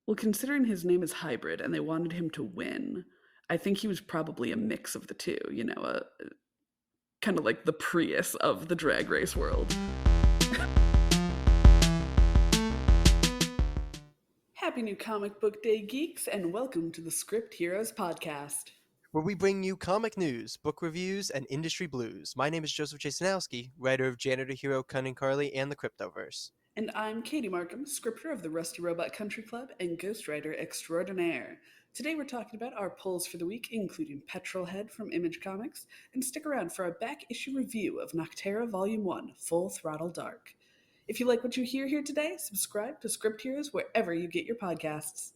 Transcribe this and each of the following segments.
Well, considering his name is Hybrid and they wanted him to win, I think he was probably a mix of the two, a kind of like the Prius of the drag race world. Happy New Comic Book Day, geeks, and welcome to the Script Heroes podcast. Where we bring you comic news, book reviews, and industry blues. My name is Joseph Jasionowski, writer of Janitor Hero, Cunning Carly, and the Cryptoverse. And I'm Katie Marcum, scripter of the Rusty Robot Country Club and ghostwriter extraordinaire. Today we're talking about our pulls for the week, including Petrol Head from Image Comics, and stick around for our back issue review of Nocterra Volume 1, Full Throttle Dark. If you like what you hear here today, subscribe to Script Heroes wherever you get your podcasts.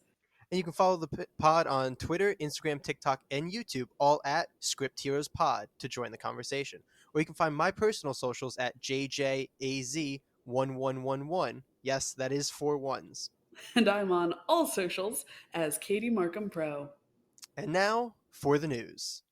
And you can follow the pod on Twitter, Instagram, TikTok, and YouTube, all at Script Heroes Pod, to join the conversation. Or you can find my personal socials at JJAZ1111. Yes, that is 4 ones. And I'm on all socials as Katie Marcum Pro. And now for the news.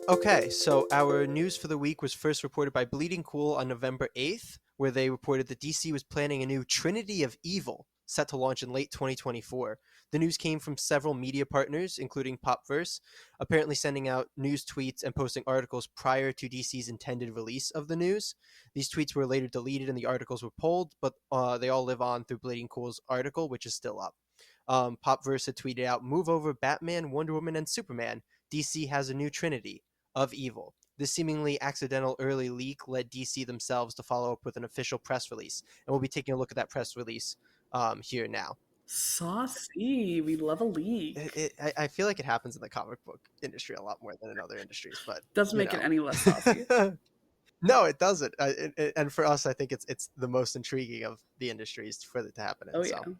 Okay, so our news for the week was first reported by Bleeding Cool on November 8th, where they reported that DC was planning a new Trinity of Evil set to launch in late 2024. The news came from several media partners, including Popverse, apparently sending out news tweets and posting articles prior to DC's intended release of the news. These tweets were later deleted and the articles were pulled, but they all live on through Bleeding Cool's article, which is still up. Popverse had tweeted out, "Move over Batman, Wonder Woman, and Superman. DC has a new Trinity of Evil." This seemingly accidental early leak led DC themselves to follow up with an official press release, and we'll be taking a look at that press release here now. Saucy. We love a leak. I feel like it happens in the comic book industry a lot more than in other industries, but doesn't make it any less saucy. No, it doesn't. And for us, I think it's the most intriguing of the industries for it to happen in. Oh, yeah. So.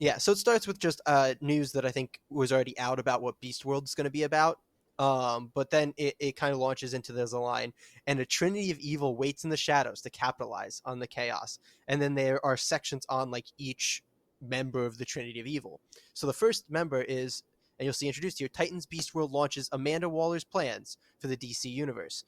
Yeah, so it starts with just news that I think was already out about what Beast World is going to be about. But then it kind of launches into this line, and a Trinity of Evil waits in the shadows to capitalize on the chaos. And then there are sections on like each member of the Trinity of Evil. So the first member is, and you'll see introduced here, Titans Beast World launches Amanda Waller's plans for the DC universe.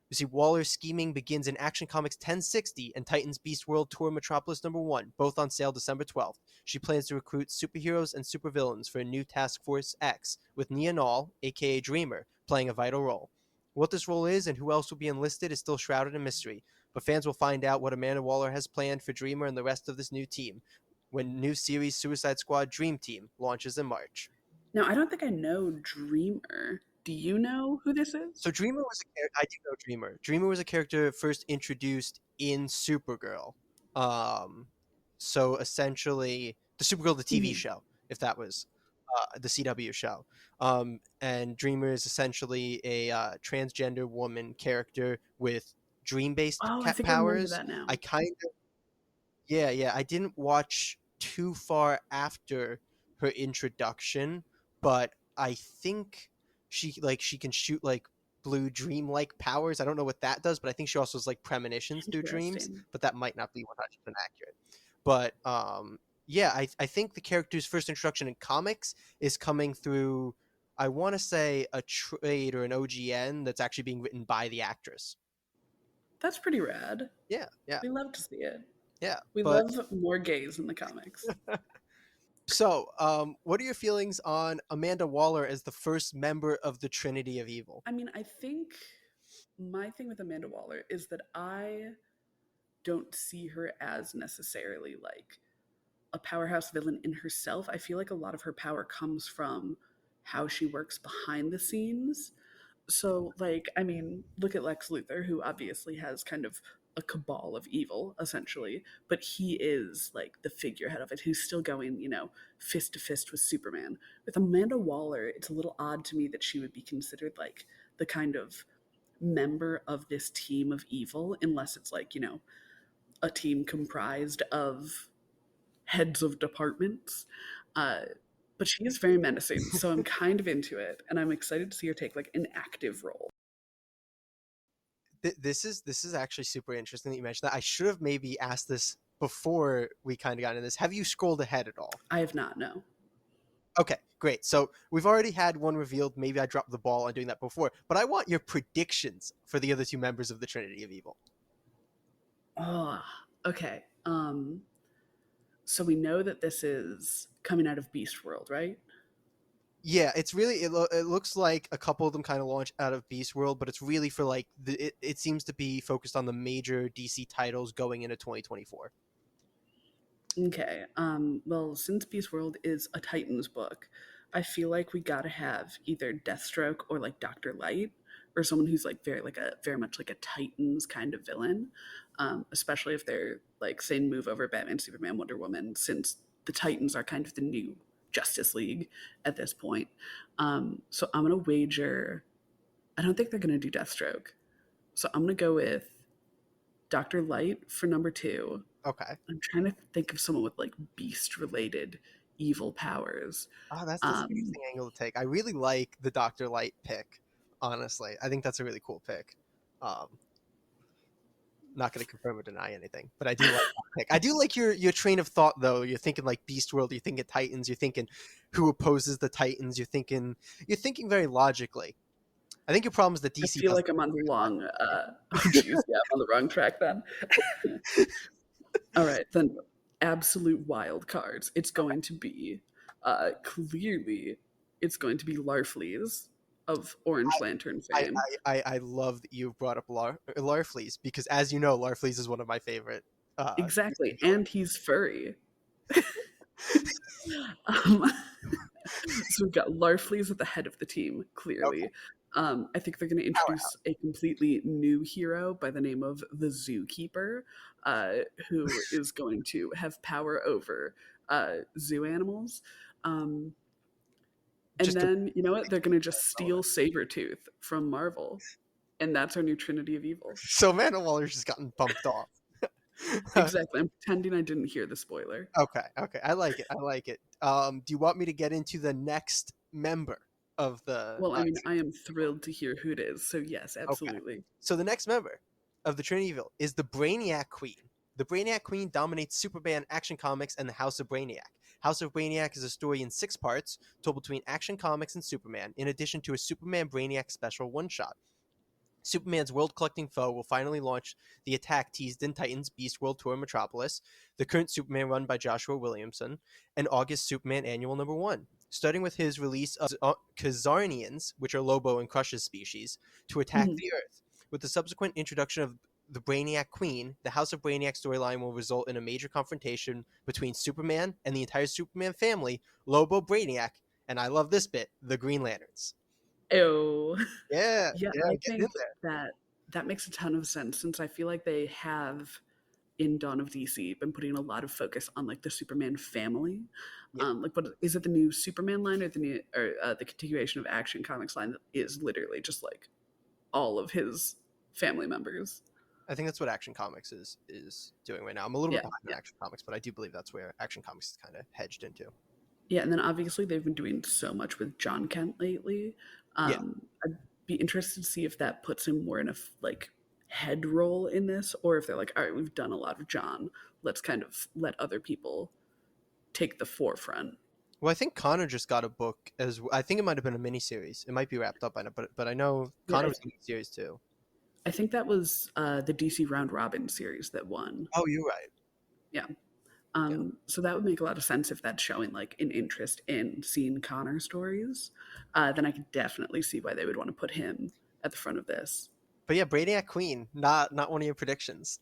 You see, Waller's scheming begins in Action Comics 1060 and Titans Beast World Tour Metropolis #1, both on sale December 12th. She plans to recruit superheroes and supervillains for a new Task Force X, with Nia Nall, aka Dreamer, playing a vital role. What this role is and who else will be enlisted is still shrouded in mystery, but fans will find out what Amanda Waller has planned for Dreamer and the rest of this new team when new series Suicide Squad Dream Team launches in March. Now, I don't think I know Dreamer. Do you know who this is? So Dreamer was a character. I do know Dreamer. Dreamer was a character first introduced in Supergirl. So essentially, the Supergirl, the TV show, if that was the CW show. And Dreamer is essentially a transgender woman character with dream-based I think powers. I remember that now. I kind of, yeah. I didn't watch too far after her introduction, but I think she can shoot like blue dream-like powers. I don't know what that does, but I think she also has like premonitions through dreams, but that might not be 100% accurate. But yeah, I think the character's first introduction in comics is coming through, I want to say, a trade or an OGN that's actually being written by the actress. That's pretty rad. Yeah. We love to see it. Yeah. We love more gays in the comics. So, what are your feelings on Amanda Waller as the first member of the Trinity of Evil? I mean, I think my thing with Amanda Waller is that I don't see her as necessarily like a powerhouse villain in herself. I feel like a lot of her power comes from how she works behind the scenes. So, like, I mean, look at Lex Luthor, who obviously has kind of a cabal of evil, essentially, but he is like the figurehead of it, who's still going, fist to fist with Superman. With Amanda Waller, it's a little odd to me that she would be considered like the kind of member of this team of evil, unless it's like, a team comprised of heads of departments. But she is very menacing, so I'm kind of into it, and I'm excited to see her take like an active role. This is actually super interesting that you mentioned that. I should have maybe asked this before we kind of got into this. Have you scrolled ahead at all? I have not, no. Okay, great. So we've already had one revealed. Maybe I dropped the ball on doing that before, but I want your predictions for the other two members of the Trinity of Evil. Oh, okay. So we know that this is coming out of Beast World, right? Yeah, it's really it looks like a couple of them kind of launch out of Beast World, but it's really for like it seems to be focused on the major DC titles going into 2024. Okay. Well, since Beast World is a Titans book, I feel like we gotta have either Deathstroke or like Doctor Light, or someone who's like very much like a Titans kind of villain. Especially if they're like saying move over Batman, Superman, Wonder Woman, since the Titans are kind of the new Justice League at this point. So I'm gonna wager. I don't think they're gonna do Deathstroke. So I'm gonna go with Doctor Light for number two. Okay. I'm trying to think of someone with like beast related evil powers. Oh, that's an Um, interesting angle to take. I really like the Doctor Light pick. Honestly, I think that's a really cool pick. Um, Not going to confirm or deny anything, but I do like that pick. I do like your train of thought though. You're thinking like Beast World. You're thinking Titans. You're thinking who opposes the Titans. You're thinking very logically. I think your problem is that I DC feel doesn't. like I'm on the long. Oh, geez, yeah, I'm on the wrong track then. All right, then. Absolute wild cards. It's going to be clearly. It's going to be Larfleeze of Orange Lantern I, fame. I love that you brought up Larfleeze because, as you know, Larfleeze is one of my favorite. Exactly, DC and he's furry. um, So we've got Larfleeze at the head of the team, villains. Okay, clearly. I think they're going to introduce a completely new hero by the name of the Zookeeper, uh, who is going to have power over zoo animals. Um, and just a then, you know what? They're going to just steal Sabretooth from Marvel. And that's our new Trinity of Evil. so Amanda Waller's just gotten bumped off. Exactly. I'm pretending I didn't hear the spoiler. Okay, I like it. I like it. Do you want me to get into the next member of the? Well, I mean, I am thrilled to hear who it is. So, yes, Okay, absolutely. so the next member of the Trinity of Evil is the Brainiac Queen. The Brainiac Queen dominates Superman Action Comics and the House of Brainiac. House of Brainiac is a story in 6 parts, told between Action Comics and Superman, in addition to a Superman Brainiac special one-shot. Superman's world-collecting foe will finally launch the attack teased in Titans Beast World Tour Metropolis, the current Superman run by Joshua Williamson, and August Superman Annual Number 1, starting with his release of Khazarnians, which are Lobo and Crush's species, to attack Mhm. the Earth. With the subsequent introduction of the Brainiac Queen, the House of Brainiac storyline will result in a major confrontation between Superman and the entire Superman family, Lobo, Brainiac, and I love this bit, the Green Lanterns. Ew. Yeah, Yeah, yeah, I get in think there. that that makes a ton of sense since I feel like they have in Dawn of DC been putting a lot of focus on like the Superman family. Yeah. Like, what is it? The new Superman line or the new or the continuation of Action Comics line that is literally just like all of his family members. I think that's what Action Comics is doing right now. I'm a little bit Yeah, behind on yeah, Action Comics, but I do believe that's where Action Comics is kind of hedged into. yeah. And then obviously they've been doing so much with John Kent lately. Yeah, I'd be interested to see if that puts him more in a like head role in this, or if they're like, all right, we've done a lot of John. Let's kind of let other people take the forefront. well, I think Connor just got a book I think it might have been a miniseries. It might be wrapped up by now, but I know Yeah, Connor was in a series too. I think that was the DC Round Robin series that won. Oh, you're right. Yeah. Yeah, So that would make a lot of sense if that's showing like an interest in seeing Connor stories. Then I could definitely see why they would want to put him at the front of this. but yeah, Brainiac Queen, not one of your predictions.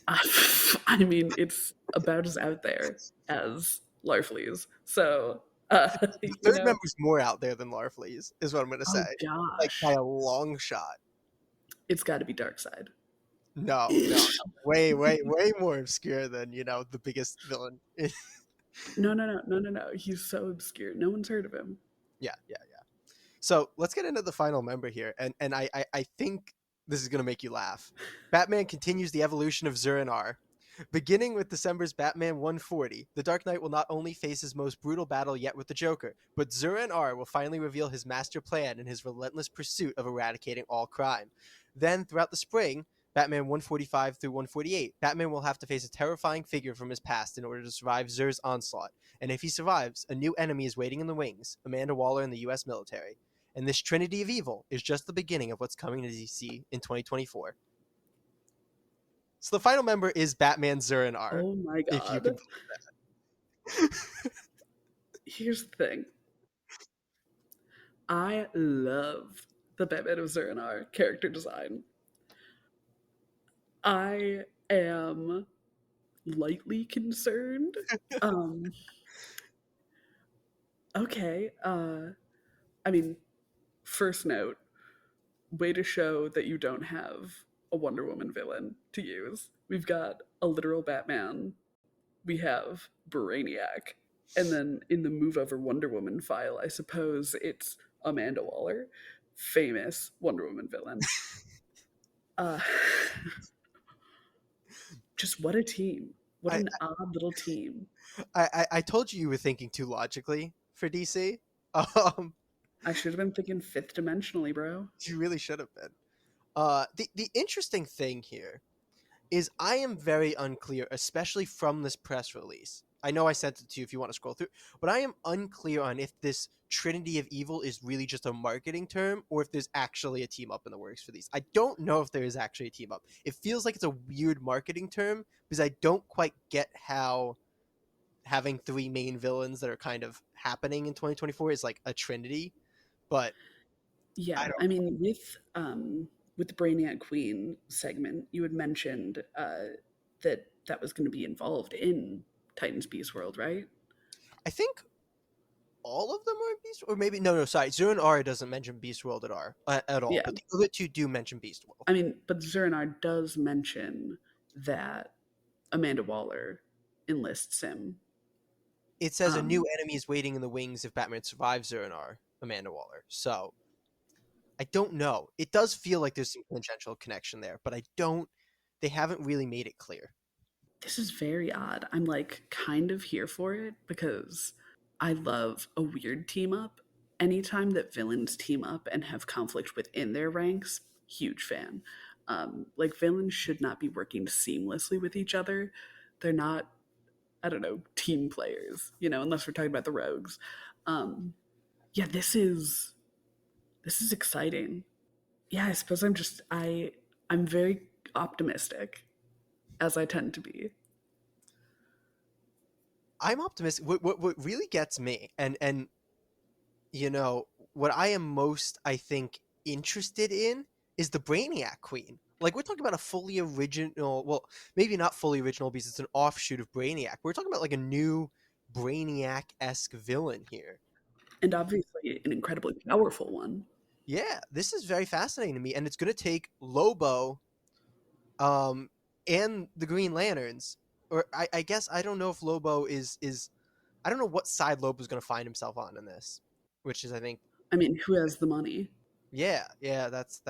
I mean, it's about as out there as Larfleeze. So, The you third know, member's more out there than Larfleeze, is what I'm gonna say. oh Like by gosh, a long shot. it's got to be Darkseid. No, no, no. Way more obscure than the biggest villain. No, no, no, no, no, no. He's so obscure. No one's heard of him. Yeah, yeah. So let's get into the final member here, and I think this is gonna make you laugh. Batman continues the evolution of Zur-En-Arrh. Beginning with December's Batman 140, the Dark Knight will not only face his most brutal battle yet with the Joker, but Zur-En-Arrh will finally reveal his master plan in his relentless pursuit of eradicating all crime. Then, throughout the spring, Batman 145 through 148, Batman will have to face a terrifying figure from his past in order to survive Zur's onslaught. And if he survives, a new enemy is waiting in the wings, Amanda Waller and the US military. And this Trinity of Evil is just the beginning of what's coming to DC in 2024. So the final member is Batman Zur-En-Arrh, Oh my if you can god. believe that. Here's the thing. I love the Batman of Zurinar character design. I am lightly concerned. Um, okay. I mean, first note, way to show that you don't have a Wonder Woman villain to use. We've got a literal Batman. We have Brainiac. And then in the Move Over Wonder Woman file, I suppose it's Amanda Waller, famous Wonder Woman villain. Uh, just what a team. What I, an odd little team. I told you were thinking too logically for DC. Um, I should have been thinking fifth dimensionally, bro. you really should have been. The interesting thing here is I am very unclear, especially from this press release. I know I sent it to you if you want to scroll through, but I am unclear on if this Trinity of Evil is really just a marketing term or if there's actually a team up in the works for these. I don't know if there is actually a team up. It feels like it's a weird marketing term because I don't quite get how having three main villains that are kind of happening in 2024 is like a trinity, but I Yeah, don't. I mean, with the Brainiac Queen segment, you had mentioned that that was going to be involved in Titan's Beast World, right? I think all of them are Beast, or maybe no, sorry. Zero and R doesn't mention Beast World at all, Yeah, but the other two do mention Beast World. I mean, but Zurinar does mention that Amanda Waller enlists him. It says a new Um, enemy is waiting in the wings if Batman survives Zero and R, Amanda Waller. So I don't know. It does feel like there's some tangential connection there, but I don't. They haven't really made it clear. this is very odd. I'm like kind of here for it because I love a weird team up. Anytime that villains team up and have conflict within their ranks, huge fan. Like villains should not be working seamlessly with each other. They're not, I don't know, team players, unless we're talking about the rogues. Um, yeah, this is exciting. Yeah, I suppose I'm very optimistic as I tend to be. I'm optimistic. What really gets me, and you know, what I am most, I think, interested in is the Brainiac Queen. Like, we're talking about a fully original, well, maybe not fully original because it's an offshoot of Brainiac. We're talking about like a new Brainiac esque villain here. And obviously an incredibly powerful one. Yeah, this is very fascinating to me, and it's going to take Lobo, um, and the Green Lanterns, or I guess I don't know if Lobo is I don't know what side Lobo's going to find himself on in this, which is I think I mean, who has the money? yeah, that's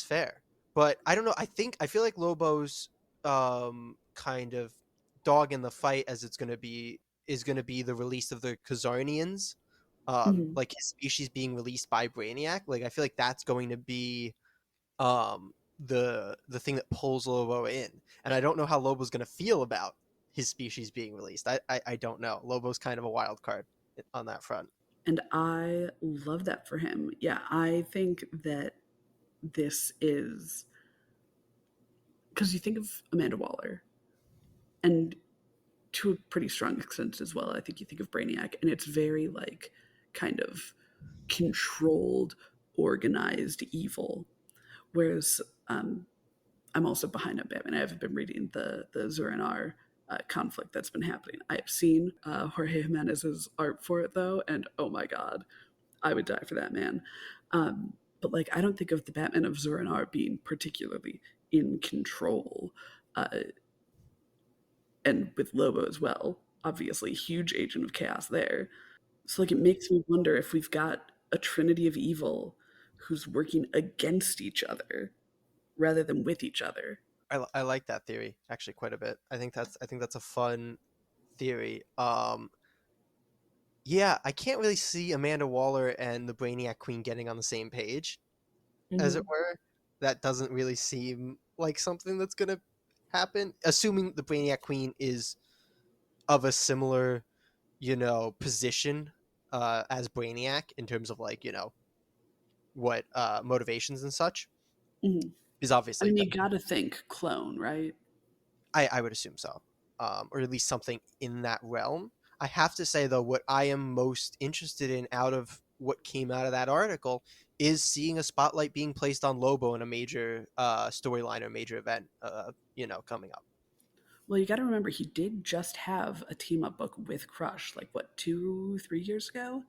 fair. But I don't know. I feel like Lobo's kind of dog in the fight as it's gonna be is gonna be the release of the Khazarnians. Mhm. Like his species being released by Brainiac. Like I feel like that's going to be the thing that pulls Lobo in. And I don't know how Lobo's gonna feel about his species being released. I don't know. Lobo's kind of a wild card on that front. And I love that for him. Yeah, I think that this is because you think of Amanda Waller, and to a pretty strong extent as well, I think you think of Brainiac, and it's very like kind of controlled, organized evil. Whereas I'm also behind on Batman. I haven't been reading the Zurinar conflict that's been happening. I have seen Jorge Jimenez's art for it though, and oh my god, I would die for that man. But like, I don't think of the Batman of Zurinar being particularly in control, uh, and with Lobo as well. Obviously, huge agent of chaos there. So like, it makes me wonder if we've got a Trinity of Evil who's working against each other rather than with each other. I like that theory actually quite a bit. I think that's a fun theory. Yeah, I can't really see Amanda Waller and the Brainiac Queen getting on the same page, as it Mm-hmm. were. That doesn't really seem like something that's gonna happen. Assuming the Brainiac Queen is of a similar, position as Brainiac in terms of like, what motivations and such Mm-hmm. is I obviously mean, you gotta think clone, right? I would assume so. or at least something in that realm. I have to say though, what I am most interested in out of what came out of that article is seeing a spotlight being placed on Lobo in a major storyline or major event, coming up. Well, you got to remember he did just have a team up book with Crush, like what 2, 3 years ago,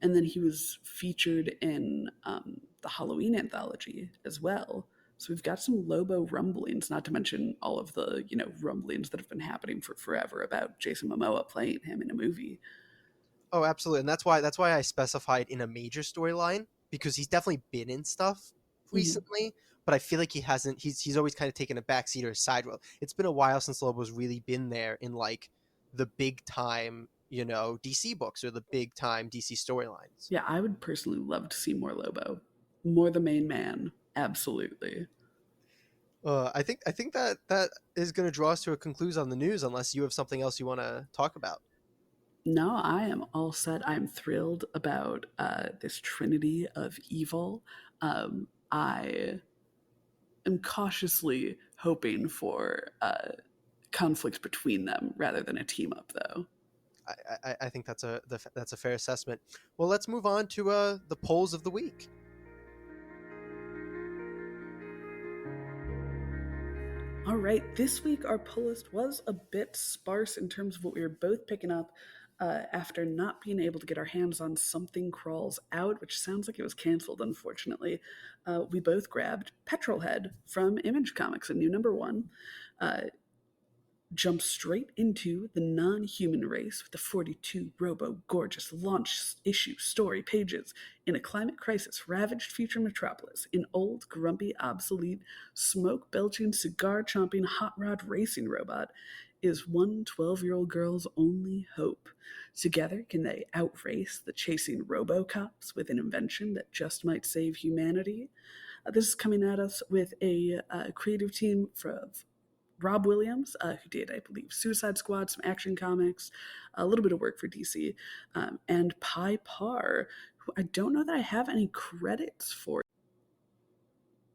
and then he was featured in the Halloween anthology as well. So we've got some Lobo rumblings, not to mention all of the rumblings that have been happening for forever about Jason Momoa playing him in a movie. Oh, absolutely, and that's why I specified in a major storyline because he's definitely been in stuff Mhm. recently, but I feel like he hasn't. He's always kind of taken a backseat or a side role. It's been a while since Lobo's really been there in like the big time, DC books or the big time DC storylines. Yeah, I would personally love to see more Lobo, more the main man. Absolutely. I think that is going to draw us to a conclusion on the news, unless you have something else you want to talk about. No, I am all set. I'm thrilled about this Trinity of Evil. I am cautiously hoping for conflict between them rather than a team up, though. I think that's a fair assessment. Well, let's move on to the polls of the week. All right, this week our pull list was a bit sparse in terms of what we were both picking up after not being able to get our hands on Something Crawls Out, which sounds like it was canceled, unfortunately. We both grabbed Petrol Head from Image Comics, a new #1. Jump straight into the non human race with the 42 robo gorgeous launch issue story pages in a climate crisis ravaged future metropolis. An old, grumpy, obsolete, smoke belching, cigar chomping, hot rod racing robot is one 12-year-old girl's only hope. Together, can they outrace the chasing robo-cops with an invention that just might save humanity? This is coming at us with a creative team of Rob Williams, who did, I believe, Suicide Squad, some Action Comics, a little bit of work for DC, and Parr, who I don't know that I have any credits for.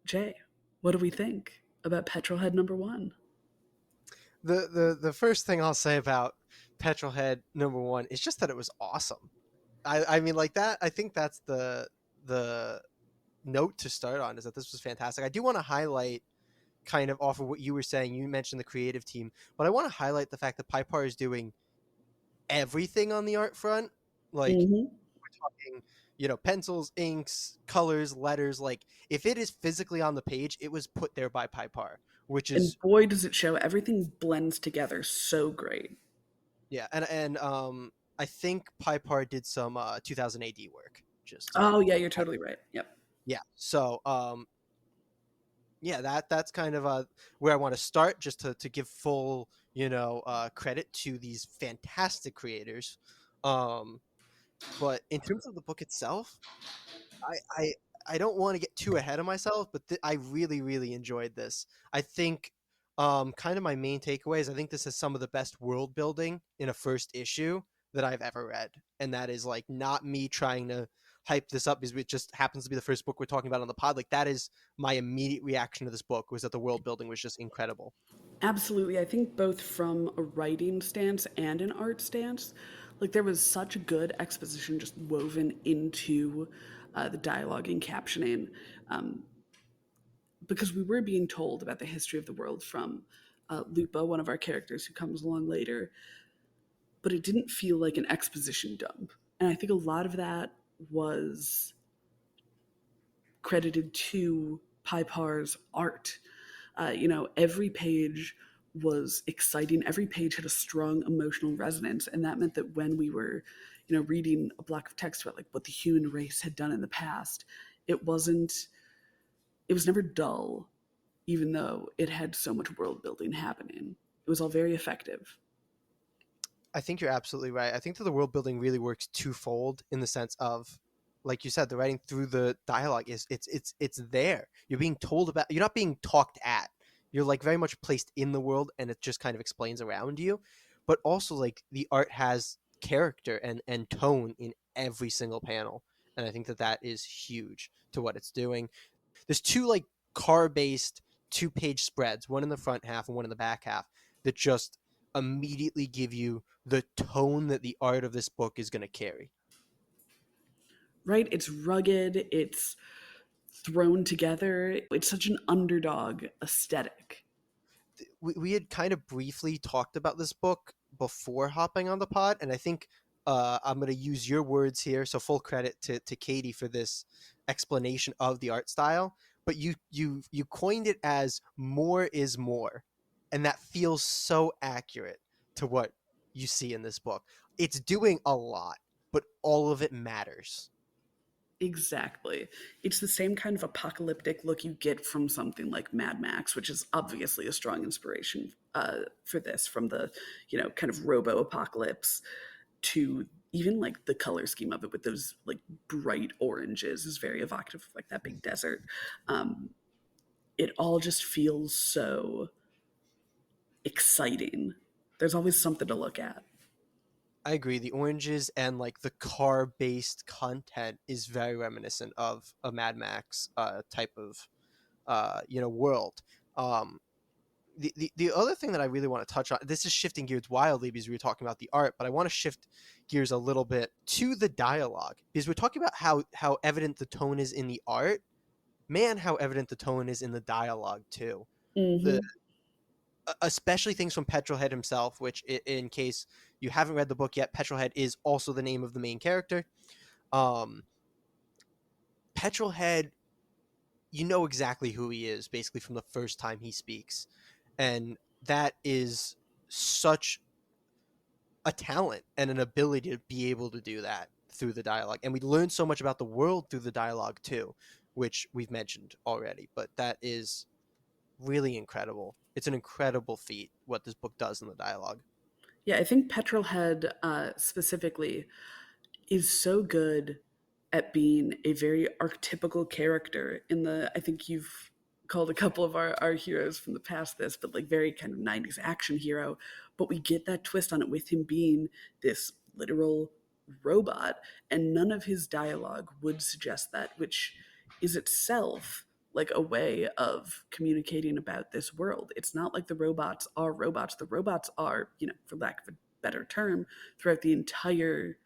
Jay, what do we think about Petrolhead #1? The first thing I'll say about Petrolhead #1 is just that it was awesome. I mean, like that. I think that's the note to start on, is that this was fantastic. I do want to highlight, kind of off of what you were saying. You mentioned the creative team, but I want to highlight the fact that Pipar is doing everything on the art front. Like, Mm-hmm. we're talking, pencils, inks, colors, letters. Like, if it is physically on the page, it was put there by Pipar, which And is, boy, does it show. Everything blends together so great. yeah. And I think Pipar did some 2000 AD work. Just Oh, yeah, you're totally right. Yep. yeah. So yeah, that's kind of where I want to start, just to give full credit to these fantastic creators. Um, but in terms of the book itself, I I, I don't want to get too ahead of myself, but I really really enjoyed this. I think kind of my main takeaways. I think this is some of the best world building in a first issue that I've ever read, and that is like not me trying to hype this up because it just happens to be the first book we're talking about on the pod. Like, that is my immediate reaction to this book, was that the world building was just incredible. Absolutely. I think both from a writing stance and an art stance, like there was such good exposition just woven into the dialogue and captioning, um, because we were being told about the history of the world from Lupa, one of our characters who comes along later, but it didn't feel like an exposition dump. And I think a lot of that was credited to Pipar's art. Every page was exciting. Every page had a strong emotional resonance, and that meant that when we were, reading a block of text about like what the human race had done in the past, it wasn't. It was never dull, even though it had so much world building happening. It was all very effective. I think you're absolutely right. I think that the world building really works twofold, in the sense of, like you said, the writing through the dialogue is it's there. You're being told about. You're not being talked at. You're like very much placed in the world, and it just kind of explains around you. But also, like, the art has character and tone in every single panel, and I think that that is huge to what it's doing. There's two like car based 2-page spreads, one in the front half and one in the back half, that just immediately give you the tone that the art of this book is going to carry. Right? It's rugged, it's thrown together. It's such an underdog aesthetic. We had kind of briefly talked about this book before hopping on the pod, and I think I'm going to use your words here. So full credit to Katie for this explanation of the art style. But you coined it as more is more, and that feels so accurate to what you see in this book. It's doing a lot, but all of it matters. Exactly. It's the same kind of apocalyptic look you get from something like Mad Max, which is obviously a strong inspiration for this, from the, kind of robo apocalypse to even like the color scheme of it with those like bright oranges is very evocative of like that big desert. Um, it all just feels so exciting. There's always something to look at. I agree. The oranges and like the car based content is very reminiscent of a Mad Max type of world. Um, the other thing that I really want to touch on, this is shifting gears wildly because we were talking about the art, but I want to shift gears a little bit to the dialogue because we're talking about how evident the tone is in the art. Man, how evident the tone is in the dialogue too. The Mm-hmm. especially things from Petrol Head himself, which in case you haven't read the book yet, Petrol Head is also the name of the main character. Um, Petrol Head, you know exactly who he is basically from the first time he speaks, and that is such a talent and an ability to be able to do that through the dialogue. And we learn so much about the world through the dialogue too, which we've mentioned already, but that is really incredible. It's an incredible feat what this book does in the dialogue. Yeah, I think Petrolhead specifically is so good at being a very archetypical character in the, I think you've called a couple of our heroes from the past this, but like very kind of 90s action hero. But we get that twist on it with him being this literal robot, and none of his dialogue would suggest that, which is itself like a way of communicating about this world. It's not like the robots are robots. The robots are, for lack of a better term, throughout the entire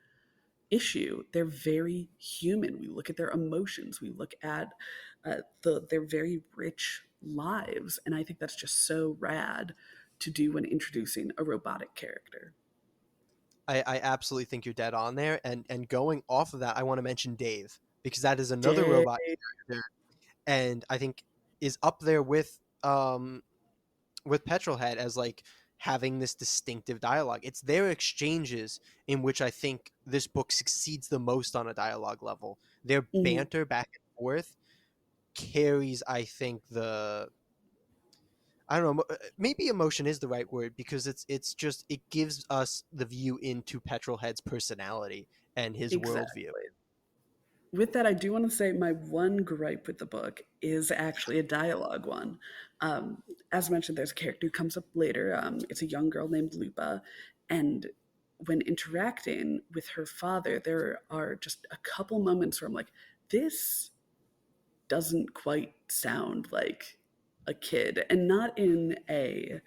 issue, they're very human. We look at their emotions, we look at their very rich lives, and I think that's just so rad to do when introducing a robotic character. I absolutely think you're dead on there. And going off of that, I want to mention Dave because that is another Dave. robot character, and I think is up there with Petrolhead as like having this distinctive dialogue. It's their exchanges in which I think this book succeeds the most on a dialogue level. Their Mhm. banter back and forth carries, I think, the I don't know, maybe emotion is the right word because it's just it gives us the view into Petrolhead's personality and his worldview. Exactly. With that, I do want to say my one gripe with the book is actually a dialogue one. As mentioned, there's a character who comes up later. It's a young girl named Lupa, and when interacting with her father, there are just a couple moments where I'm like, this doesn't quite sound like a kid, and not in a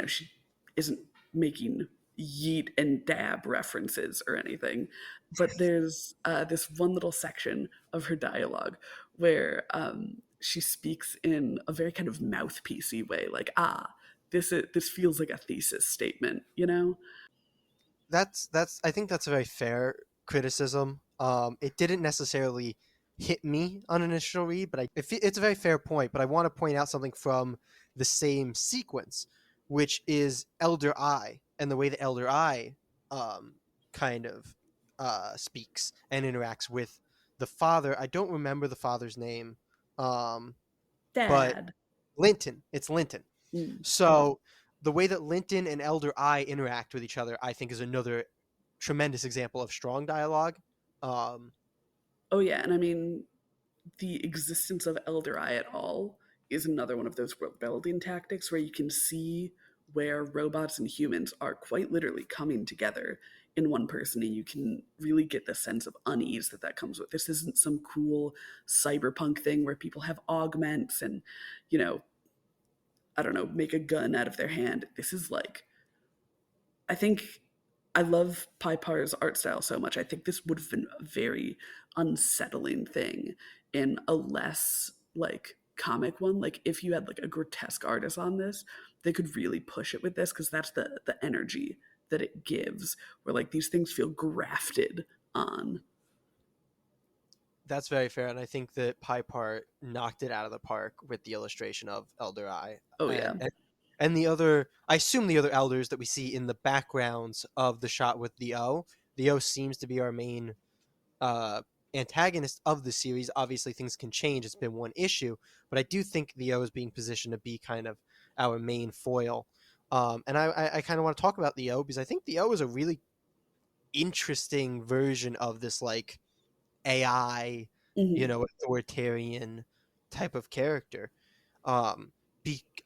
she isn't making yeet and dab references or anything, but there's this one little section of her dialogue where she speaks in a very kind of mouthpiecey way, like, this feels like a thesis statement, you know? That's I think that's a very fair criticism. It didn't necessarily hit me on an initial read, but it's a very fair point. But I want to point out something from the same sequence, which is Elder Eye and the way that Elder Eye kind of speaks and interacts with the father. I don't remember the father's name, um, but Dad. Linton. It's Linton. Mm. So the way that Linton and Elder Eye interact with each other, I think, is another tremendous example of strong dialogue. Um, Oh yeah, and I mean, the existence of Elder Eye at all is another one of those world building tactics where you can see where robots and humans are quite literally coming together in one person, and you can really get the sense of unease that comes with. This isn't some cool cyberpunk thing where people have augments and, you know, I don't know, make a gun out of their hand. This is like, I think I love Parr's art style so much. I think this would have been a very unsettling thing in a less like comic one. Like if you had like a grotesque artist on this, they could really push it with this because that's the energy that it gives, where like these things feel grafted on. That's very fair, and I think that Parr knocked it out of the park with the illustration of Elder Eye, Oh yeah. and the other. I assume the other elders that we see in the backgrounds of the shot with the O. The O seems to be our main uh, antagonist of the series. Obviously, things can change. It's been one issue, but I do think the O is being positioned to be kind of our main foil. And I kind of want to talk about the O because I think the O is a really interesting version of this like AI, Hmm. authoritarian type of character. Um,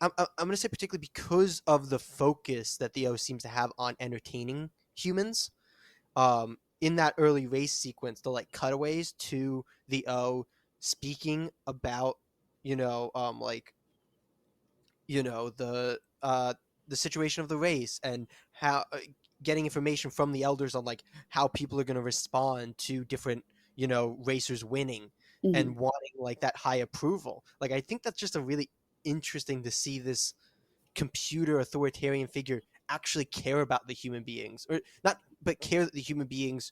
I'm going to say particularly because of the focus that the O seems to have on entertaining humans. In that early race sequence, the like cutaways to the O speaking about, like the situation of the race and how getting information from the elders on like how people are going to respond to different racers winning Hmm. and wanting like that high approval. Like I think that's just a really interesting to see this computer authoritarian figure actually care about the human beings, or not, but care that the human beings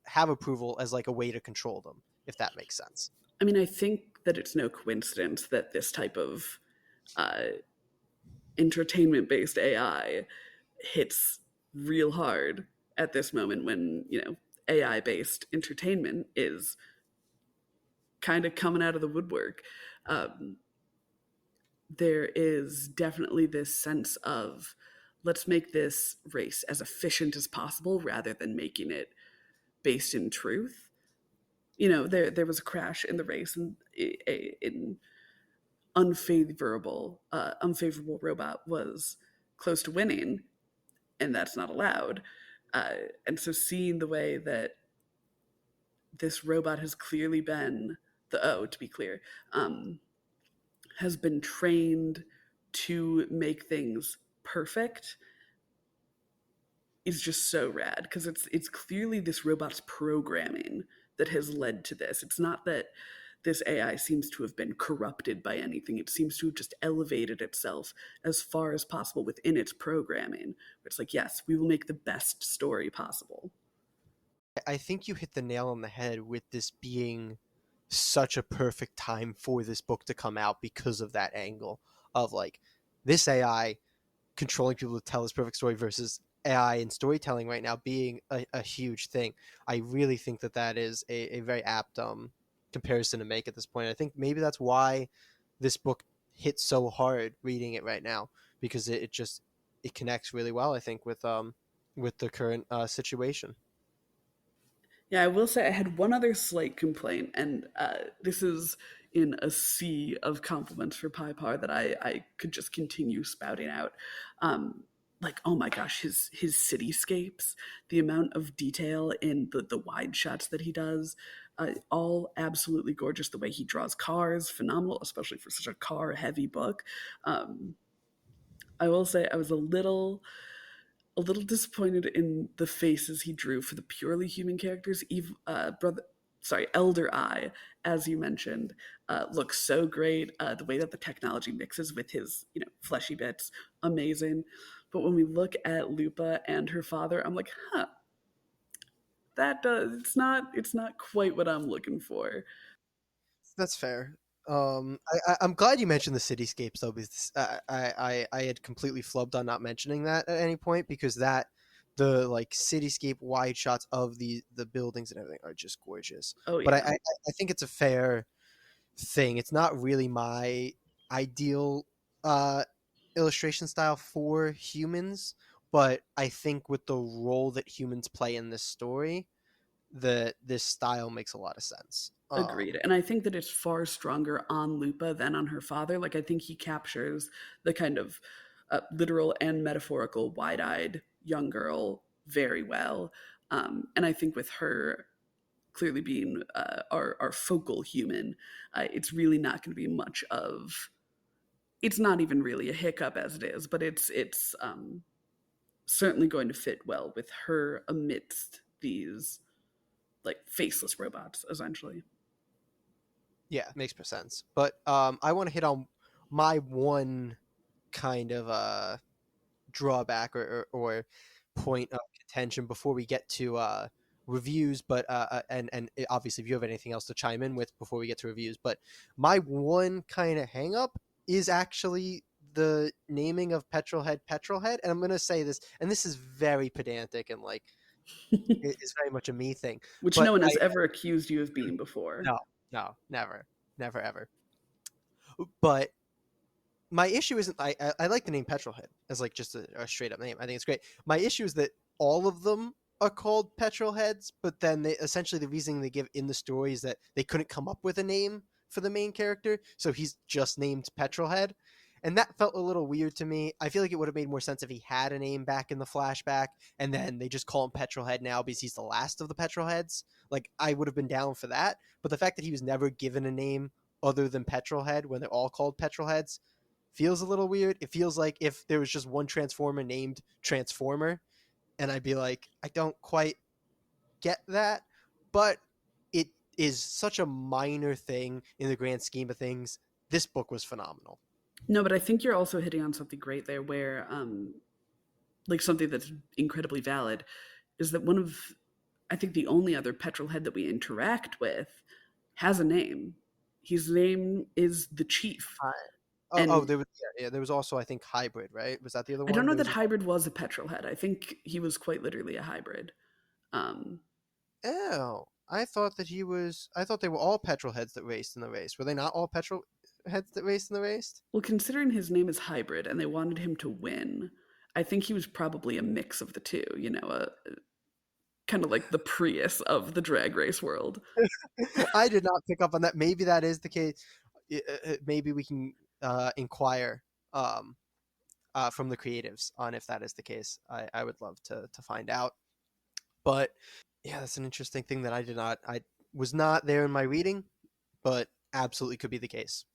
have approval as like a way to control them, if that makes sense. I mean, I think that it's no coincidence that this type of uh, entertainment based AI hits real hard at this moment when, AI based entertainment is kind of coming out of the woodwork. Um, there is definitely this sense of let's make this race as efficient as possible rather than making it based in truth. There was a crash in the race, and an unfavorable robot was close to winning, and that's not allowed. And so seeing the way that this robot has clearly been to be clear, has been trained to make things perfect is just so rad because it's clearly this robot's programming that has led to this. It's not that this AI seems to have been corrupted by anything. It seems to have just elevated itself as far as possible within its programming. It's like, yes, we will make the best story possible. I think you hit the nail on the head with this being such a perfect time for this book to come out because of that angle of like this AI controlling people to tell this perfect story versus AI in storytelling right now being a huge thing. I really think that that is a very apt comparison to make at this point. I think maybe that's why this book hits so hard reading it right now because it just it connects really well. I think with the current situation. Yeah, I will say I had one other slight complaint, and this is in a sea of compliments for Parr that I could just continue spouting out. Like, oh my gosh, his cityscapes, the amount of detail in the wide shots that he does, all absolutely gorgeous. The way he draws cars, phenomenal, especially for such a car heavy book. Um, I will say I was a little disappointed in the faces he drew for the purely human characters. Elder Eye, as you mentioned, looks so great. The way that the technology mixes with his, fleshy bits, amazing. But when we look at Lupa and her father, I'm like, huh, that does it's not quite what I'm looking for. That's fair. I'm glad you mentioned the cityscapes though, because I had completely flubbed on not mentioning that at any point because that the like cityscape wide shots of the buildings and everything are just gorgeous. Oh But yeah, I think it's a fair thing. It's not really my ideal uh, illustration style for humans, but I think with the role that humans play in this story, that this style makes a lot of sense. agreed. And I think that it's far stronger on Lupa than on her father. Like I think he captures the kind of literal and metaphorical wide-eyed young girl very well. And I think with her clearly being our focal human, it's really not going to be much of it's not even really a hiccup as it is, but it's certainly going to fit well with her amidst these like faceless robots, essentially. Yeah, makes sense. But I want to hit on my one kind of drawback or point of contention before we get to reviews. But and obviously, if you have anything else to chime in with before we get to reviews, but my one kind of hang up is actually the naming of Petrol Head, and I'm gonna say this, and this is very pedantic and like it is very much a me thing, Which but no one I has ever accused you of being before. no, no, never, never, ever. But my issue isn't I like the name Petrolhead as like just a straight up name. I think it's great. My issue is that all of them are called Petrolheads, but then they essentially the reasoning they give in the story is that they couldn't come up with a name for the main character, so he's just named Petrolhead. And that felt a little weird to me. I feel like it would have made more sense if he had a name back in the flashback, and then they just call him Petrolhead now because he's the last of the Petrolheads. Like, I would have been down for that. But the fact that he was never given a name other than Petrolhead when they're all called Petrolheads feels a little weird. It feels like if there was just one Transformer named Transformer, and I'd be like, I don't quite get that, but it is such a minor thing in the grand scheme of things. This book was phenomenal. No, but I think you're also hitting on something great there where like something that's incredibly valid is that one of I think the only other petrol head that we interact with has a name. His name is the Chief. Uh, And there was there was also I think Hybrid, right? Was that the other I don't one? know There that was Hybrid was a petrol head. I think he was quite literally a hybrid. Um, oh, I thought that he was. I thought they were all petrol heads that raced in the race. Were they not all petrol heads that raced in the race? well, considering his name is Hybrid and they wanted him to win, I think he was probably a mix of the two, kind of like the Prius of the drag race world. I did not pick up on that. Maybe that is the case. Maybe we can inquire um, from the creatives on if that is the case. I would love to find out. But yeah, that's an interesting thing that I was not there in my reading, but absolutely could be the case.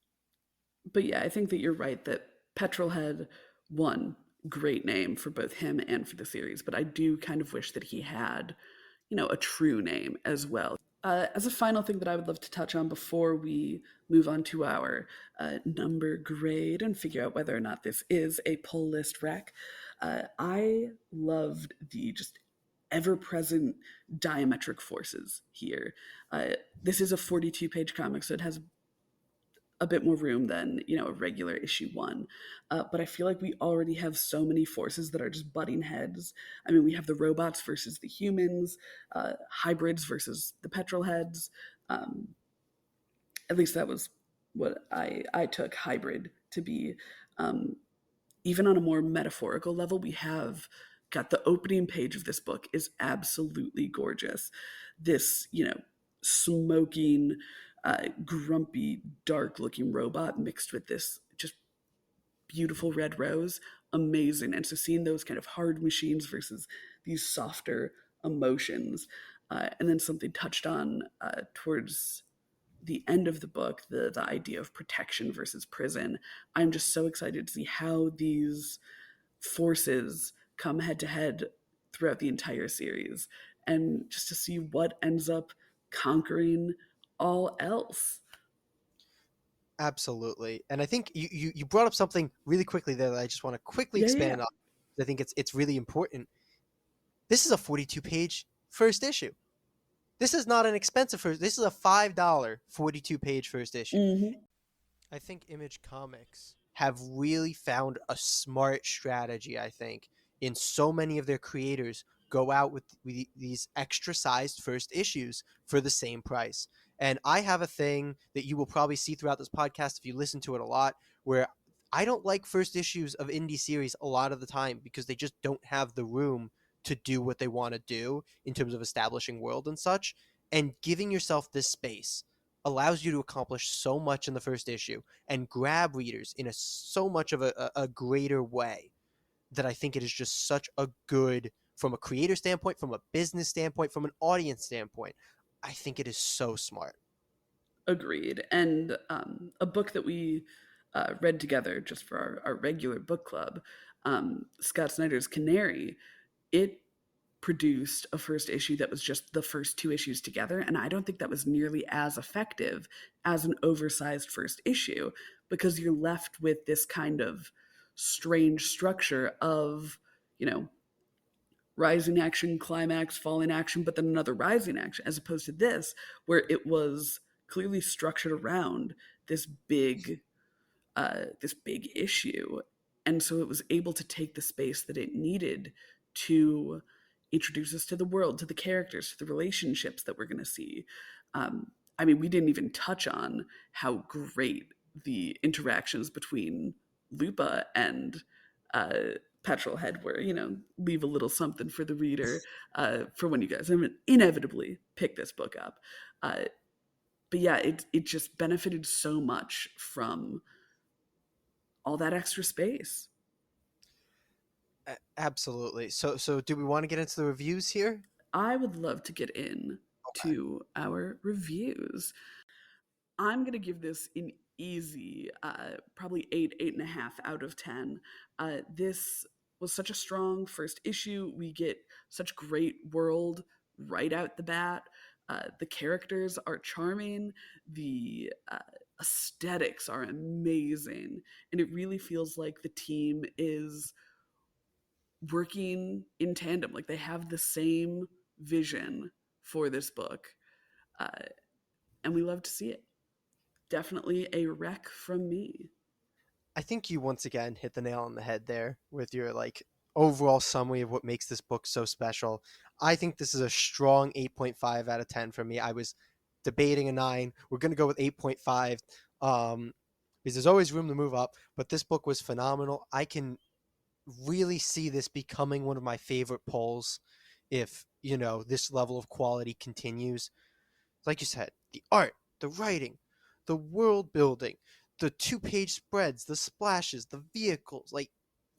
But yeah, I think that you're right that Petrolhead, one, great name for both him and for the series, but I do kind of wish that he had, a true name as well. As a final thing that I would love to touch on before we move on to our number grade and figure out whether or not this is a pull list rack, I loved the just ever present diametric forces here. This is a 42-page comic, so it has a bit more room than a regular issue one, but I feel like we already have so many forces that are just butting heads. I mean, we have the robots versus the humans, hybrids versus the petrol heads. um, at least that was what I took hybrid to be. um, Even on a more metaphorical level, we have got the opening page of this book is absolutely gorgeous. This, smoking, grumpy, dark looking robot mixed with this just beautiful red rose, amazing. And so seeing those kind of hard machines versus these softer emotions, and then something touched on towards the end of the book, the idea of protection versus prison. I'm just so excited to see how these forces come head to head throughout the entire series and just to see what ends up conquering all else. Absolutely, and I think you brought up something really quickly there that I just want to quickly Yeah, yeah. expand on. I think it's really important. This is a 42-page first issue. This is not an expensive first. This is a $5 42-page first issue. Mm-hmm. I think Image Comics have really found a smart strategy, I think, in so many of their creators go out with these extra sized first issues for the same price. And I have a thing that you will probably see throughout this podcast if you listen to it a lot, where I don't like first issues of indie series a lot of the time because they just don't have the room to do what they want to do in terms of establishing world and such. And giving yourself this space allows you to accomplish so much in the first issue and grab readers in so much of a greater way that I think it is just such a good, from a creator standpoint, from a business standpoint, from an audience standpoint. I think it is so smart. Agreed. And a book that we read together just for our regular book club, Scott Snyder's Canary, it produced a first issue that was just the first two issues together. And I don't think that was nearly as effective as an oversized first issue, because you're left with this kind of strange structure of, you know, rising action, climax, falling action, but then another rising action, as opposed to this, where it was clearly structured around this big issue. And so it was able to take the space that it needed to introduce us to the world, to the characters, to the relationships that we're going to see. I mean, we didn't even touch on how great the interactions between Lupa and Petrol Head were. You know, leave a little something for the reader for when you guys inevitably pick this book up. But yeah, it just benefited so much from all that extra space. Absolutely. So do we want to get into the reviews here? I would love to get in Okay. to our reviews. I'm going to give this an easy, probably 8.5 out of 10. This was such a strong first issue. We get such great world right out the bat. The characters are charming. The aesthetics are amazing. And it really feels like the team is working in tandem. Like they have the same vision for this book. Uh, and we love to see it. Definitely a wreck from me. I think you once again hit the nail on the head there with your like overall summary of what makes this book so special. I think this is a strong 8.5 out of 10 for me. I was debating a 9. We're going to go with 8.5 because there's always room to move up, but this book was phenomenal. I can really see this becoming one of my favorite polls if, you know, this level of quality continues. Like you said, the art, the writing, the world building, the 2-page spreads, the splashes, the vehicles. Like,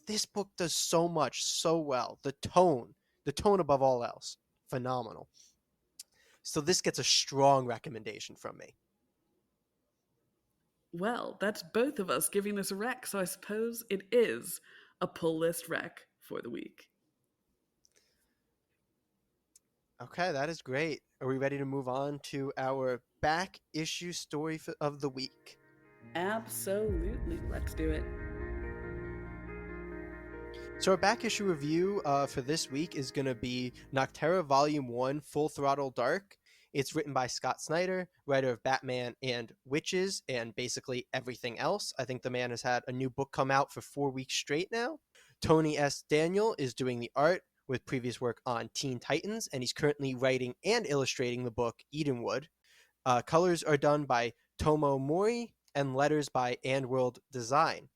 this book does so much so well. The tone above all else, phenomenal. So this gets a strong recommendation from me. Well, that's both of us giving this a wreck, so I suppose it is a pull list wreck for the week. Okay, that is great. Are we ready to move on to our back issue story of the week? Absolutely. Let's do it. So our back issue review for this week is going to be Nocterra Volume 1, Full Throttle Dark. It's written by Scott Snyder, writer of Batman and Witches, and basically everything else. I think the man has had a new book come out for 4 weeks straight now. Tony S. Daniel is doing the art with previous work on Teen Titans, and he's currently writing and illustrating the book Edenwood. Colors are done by Tomo Mori, and letters by Andworld Design.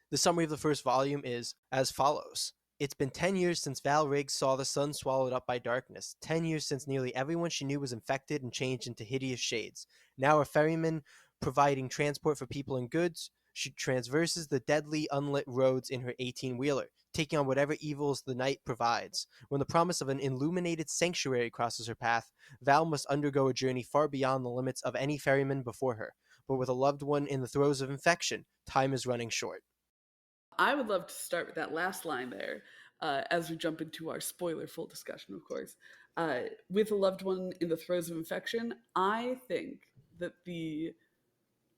The summary of the first volume is as follows. It's been 10 years since Val Riggs saw the sun swallowed up by darkness. 10 years since nearly everyone she knew was infected and changed into hideous shades. Now a ferryman providing transport for people and goods, she traverses the deadly unlit roads in her 18-wheeler, taking on whatever evils the night provides. When the promise of an illuminated sanctuary crosses her path, Val must undergo a journey far beyond the limits of any ferryman before her. But with a loved one in the throes of infection, time is running short. I would love to start with that last line there as we jump into our spoiler full discussion, of course. With a loved one in the throes of infection, I think that the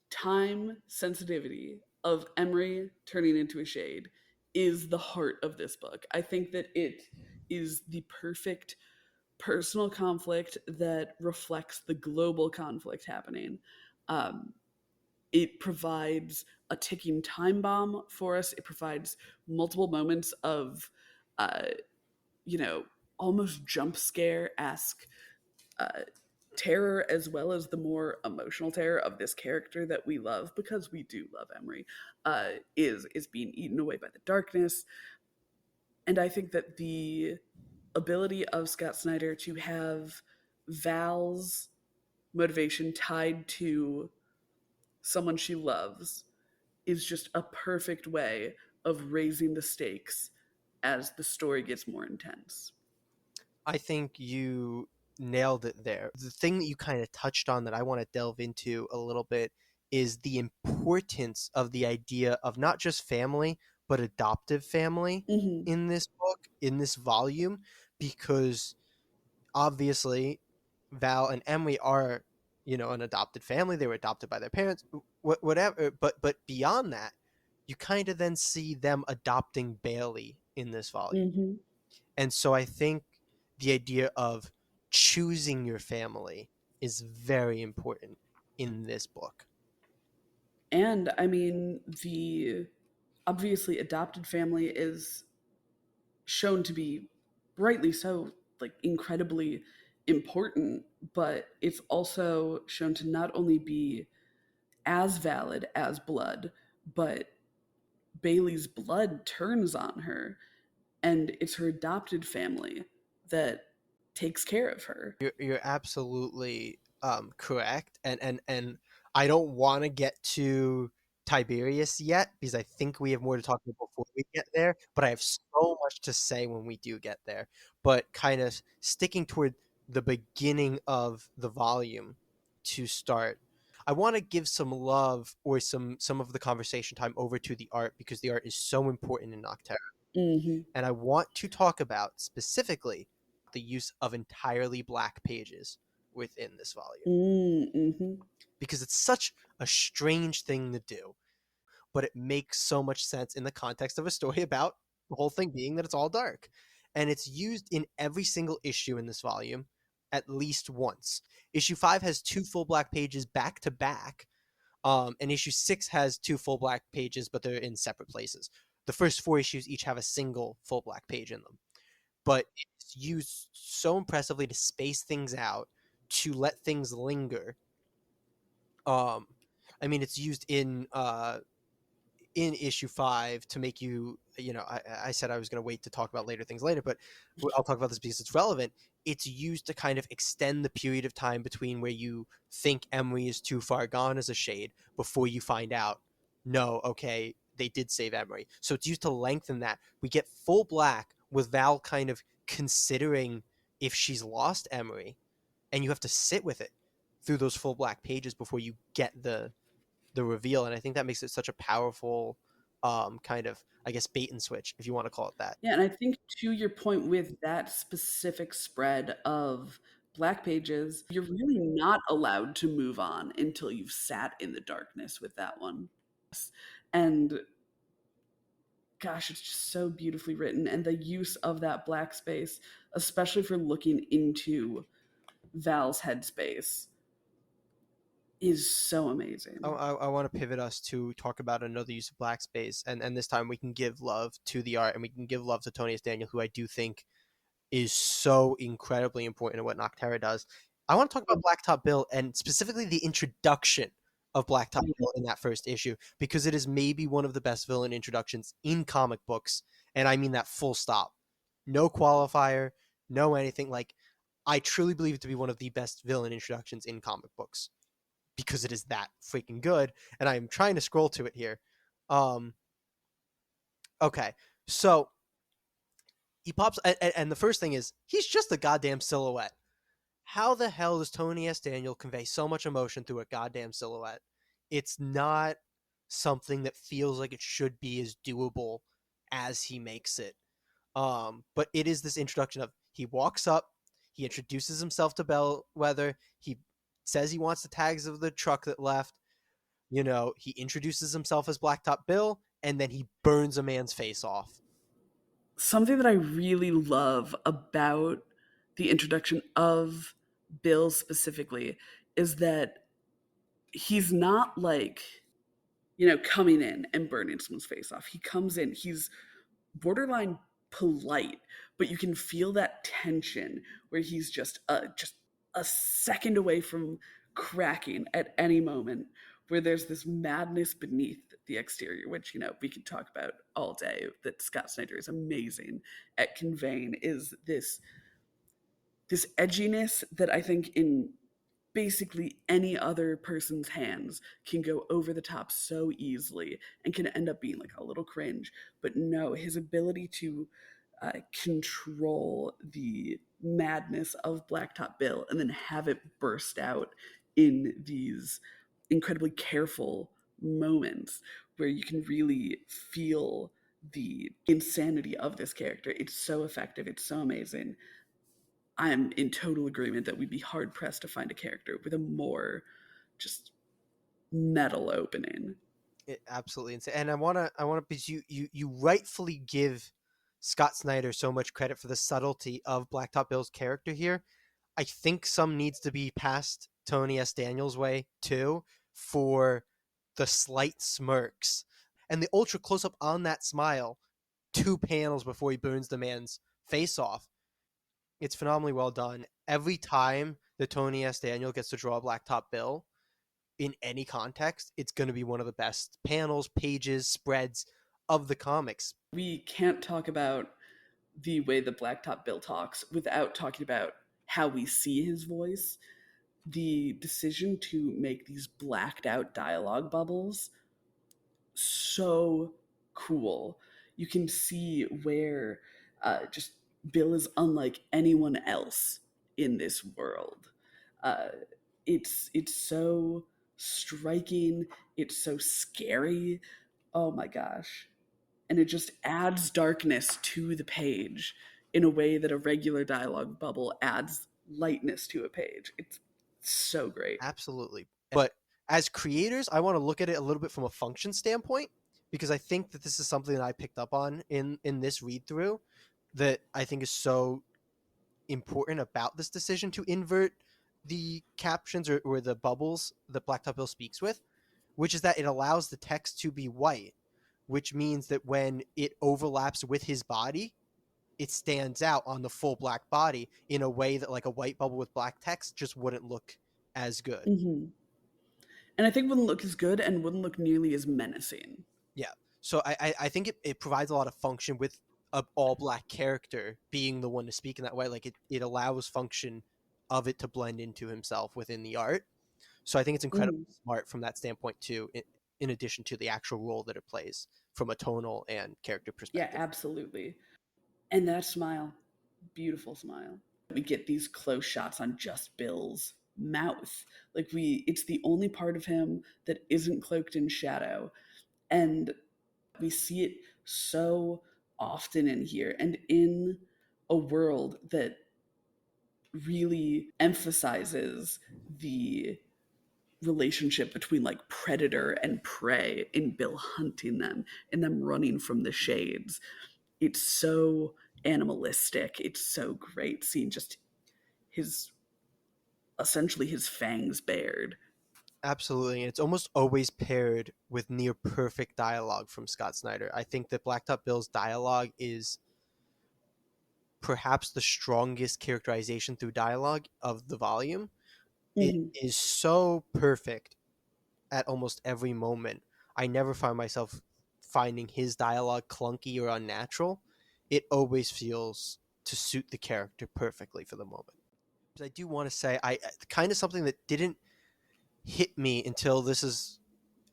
time sensitivity of Emery turning into a shade is the heart of this book. I think that it is the perfect personal conflict that reflects the global conflict happening. Um, it provides a ticking time bomb for us. It provides multiple moments of, uh, you know, almost jump scare esque uh, terror, as well as the more emotional terror of this character that we love, because we do love Emery, is being eaten away by the darkness. And I think that the ability of Scott Snyder to have Val's motivation tied to someone she loves is just a perfect way of raising the stakes as the story gets more intense. I think you nailed it there. The thing that you kind of touched on that I want to delve into a little bit is the importance of the idea of not just family, but adoptive family Mm-hmm. in this book, in this volume, because obviously Val and Emily are, an adopted family. They were adopted by their parents, whatever. But beyond that, you kind of then see them adopting Bailey in this volume. Mm-hmm. And so I think the idea of choosing your family is very important in this book. And I mean, the obviously adopted family is shown to be rightly so, like incredibly important, but it's also shown to not only be as valid as blood, but Bailey's blood turns on her, and it's her adopted family that takes care of her. You're absolutely correct, and I don't want to get to Tiberius yet because I think we have more to talk about before we get there. But I have so much to say when we do get there. But kind of sticking toward the beginning of the volume to start, I want to give some love or some of the conversation time over to the art because the art is so important in Nocterra. Mm-hmm. And I want to talk about specifically the use of entirely black pages within this volume Mm-hmm. because it's such a strange thing to do, but it makes so much sense in the context of a story about the whole thing being that it's all dark. And it's used in every single issue in this volume at least once. Issue 5 has 2 full black pages back to back, and issue 6 has 2 full black pages, but they're in separate places. The first 4 issues each have a single full black page in them, but it's used so impressively to space things out, to let things linger. Um, I mean, it's used in issue 5 to make you, I said I was going to wait to talk about later things later, but I'll talk about this because it's relevant. It's used to kind of extend the period of time between where you think Emery is too far gone as a shade before you find out, no, okay, they did save Emery. So it's used to lengthen that. We get full black with Val kind of considering if she's lost Emery, and you have to sit with it through those full black pages before you get the reveal. And I think that makes it such a powerful kind of, I guess, bait and switch, if you want to call it that. Yeah, and I think to your point with that specific spread of black pages, you're really not allowed to move on until you've sat in the darkness with that one. And gosh, it's just so beautifully written. And the use of that black space, especially for looking into Val's headspace, is so amazing. I want to pivot us to talk about another use of black space, and this time we can give love to the art and we can give love to Tony S. Daniel, who I do think is so incredibly important in what Nocterra does. I want to talk about Blacktop Bill and specifically the introduction of Blacktop Bill in that first issue because it is maybe one of the best villain introductions in comic books, and I mean that full stop. No qualifier, no anything. Like, I truly believe it to be one of the best villain introductions in comic books because it is that freaking good. And I'm trying to scroll to it here. Um, okay, so he pops, and the first thing is he's just a goddamn silhouette. How the hell does Tony S. Daniel convey so much emotion through a goddamn silhouette? It's not something that feels like it should be as doable as he makes it. But it is this introduction of he walks up, he introduces himself to Bellwether, he says he wants the tags of the truck that left, he introduces himself as Blacktop Bill, and then he burns a man's face off. Something that I really love about the introduction of Bill specifically is that he's not like, coming in and burning someone's face off. He comes in, he's borderline polite, but you can feel that tension where he's just a second away from cracking at any moment, where there's this madness beneath the exterior, which we could talk about all day. That Scott Snyder is amazing at conveying is this edginess that I think in basically any other person's hands can go over the top so easily and can end up being like a little cringe. But no, his ability to control the madness of Blacktop Bill and then have it burst out in these incredibly careful moments where you can really feel the insanity of this character. It's so effective, it's so amazing. I'm in total agreement that we'd be hard pressed to find a character with a more just metal opening. Absolutely insane. And I wanna because you rightfully give Scott Snyder so much credit for the subtlety of Blacktop Bill's character here. I think some needs to be passed Tony S. Daniels' way too, for the slight smirks and the ultra close up on that smile 2 panels before he burns the man's face off. It's phenomenally well done. Every time that Tony S. Daniel gets to draw a Blacktop Bill in any context, it's going to be one of the best panels, pages, spreads of the comics. We can't talk about the way the Blacktop Bill talks without talking about how we see his voice. The decision to make these blacked out dialogue bubbles, so cool. You can see where just Bill is unlike anyone else in this world. Uh, it's so striking. It's so scary. Oh my gosh! And it just adds darkness to the page in a way that a regular dialogue bubble adds lightness to a page. It's so great. Absolutely. But as creators, I want to look at it a little bit from a function standpoint because I think that this is something that I picked up on in this read through that I think is so important about this decision to invert the captions or the bubbles that Blacktop Bill speaks with, which is that it allows the text to be white, which means that when it overlaps with his body, it stands out on the full black body in a way that like a white bubble with black text just wouldn't look as good. Mm-hmm. And I think wouldn't look as good and wouldn't look nearly as menacing. Yeah. So I think it provides a lot of function with a all black character being the one to speak in that way. Like it allows function of it to blend into himself within the art. So I think it's incredibly Mm-hmm. smart from that standpoint too, in addition to the actual role that it plays from a tonal and character Yeah, perspective. absolutely. And that smile, beautiful smile. We get these close shots on just Bill's mouth. Like it's the only part of him that isn't cloaked in shadow. And we see it so often in here and in a world that really emphasizes the relationship between like predator and prey in Bill hunting them and them running from the shades. It's so animalistic. It's so great seeing just his essentially his fangs bared. Absolutely. And it's almost always paired with near perfect dialogue from Scott Snyder. I think that Blacktop Bill's dialogue is perhaps the strongest characterization through dialogue of the volume. It Mm-hmm. is so perfect at almost every moment. I never find myself finding his dialogue clunky or unnatural. It always feels to suit the character perfectly for the moment. I do want to say I kind of something that didn't hit me until this is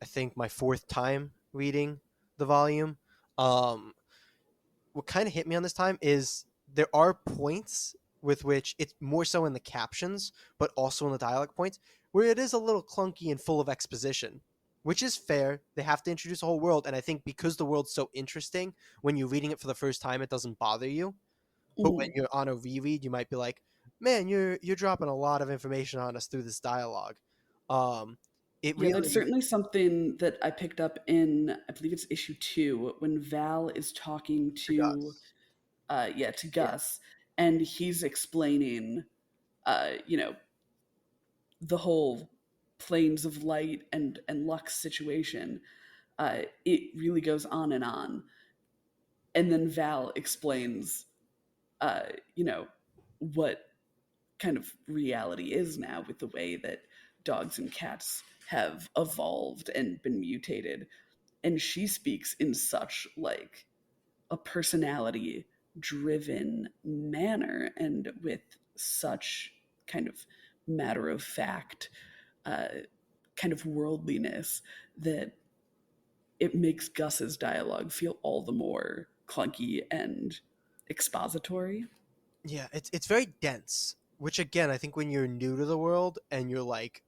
I think my fourth time reading the volume. Um, what kind of hit me on this time is there are points with which it's more so in the captions, but also in the dialogue points, where it is a little clunky and full of exposition, which is fair. They have to introduce a whole world, and I think because the world's so interesting, when you're reading it for the first time, it doesn't bother you. But when Mm-hmm. you're on a reread, you might be like, "Man, you're dropping a lot of information on us through this dialogue." Um, it Yeah, that's really certainly something that I picked up in, I believe it's issue 2, when Val is talking to to, Gus. to Yeah, Gus, and he's explaining, you know, the whole planes of light and Lux situation. It really goes on and on, and then Val explains, uh, you know, what kind of reality is now with the way that dogs and cats have evolved and been mutated, and she speaks in such like a personality driven manner and with such kind of matter of fact uh, kind of worldliness that it makes Gus's dialogue feel all the more clunky and expository. yeah, it's very dense. Which again, I think when you're new to the world and you're like,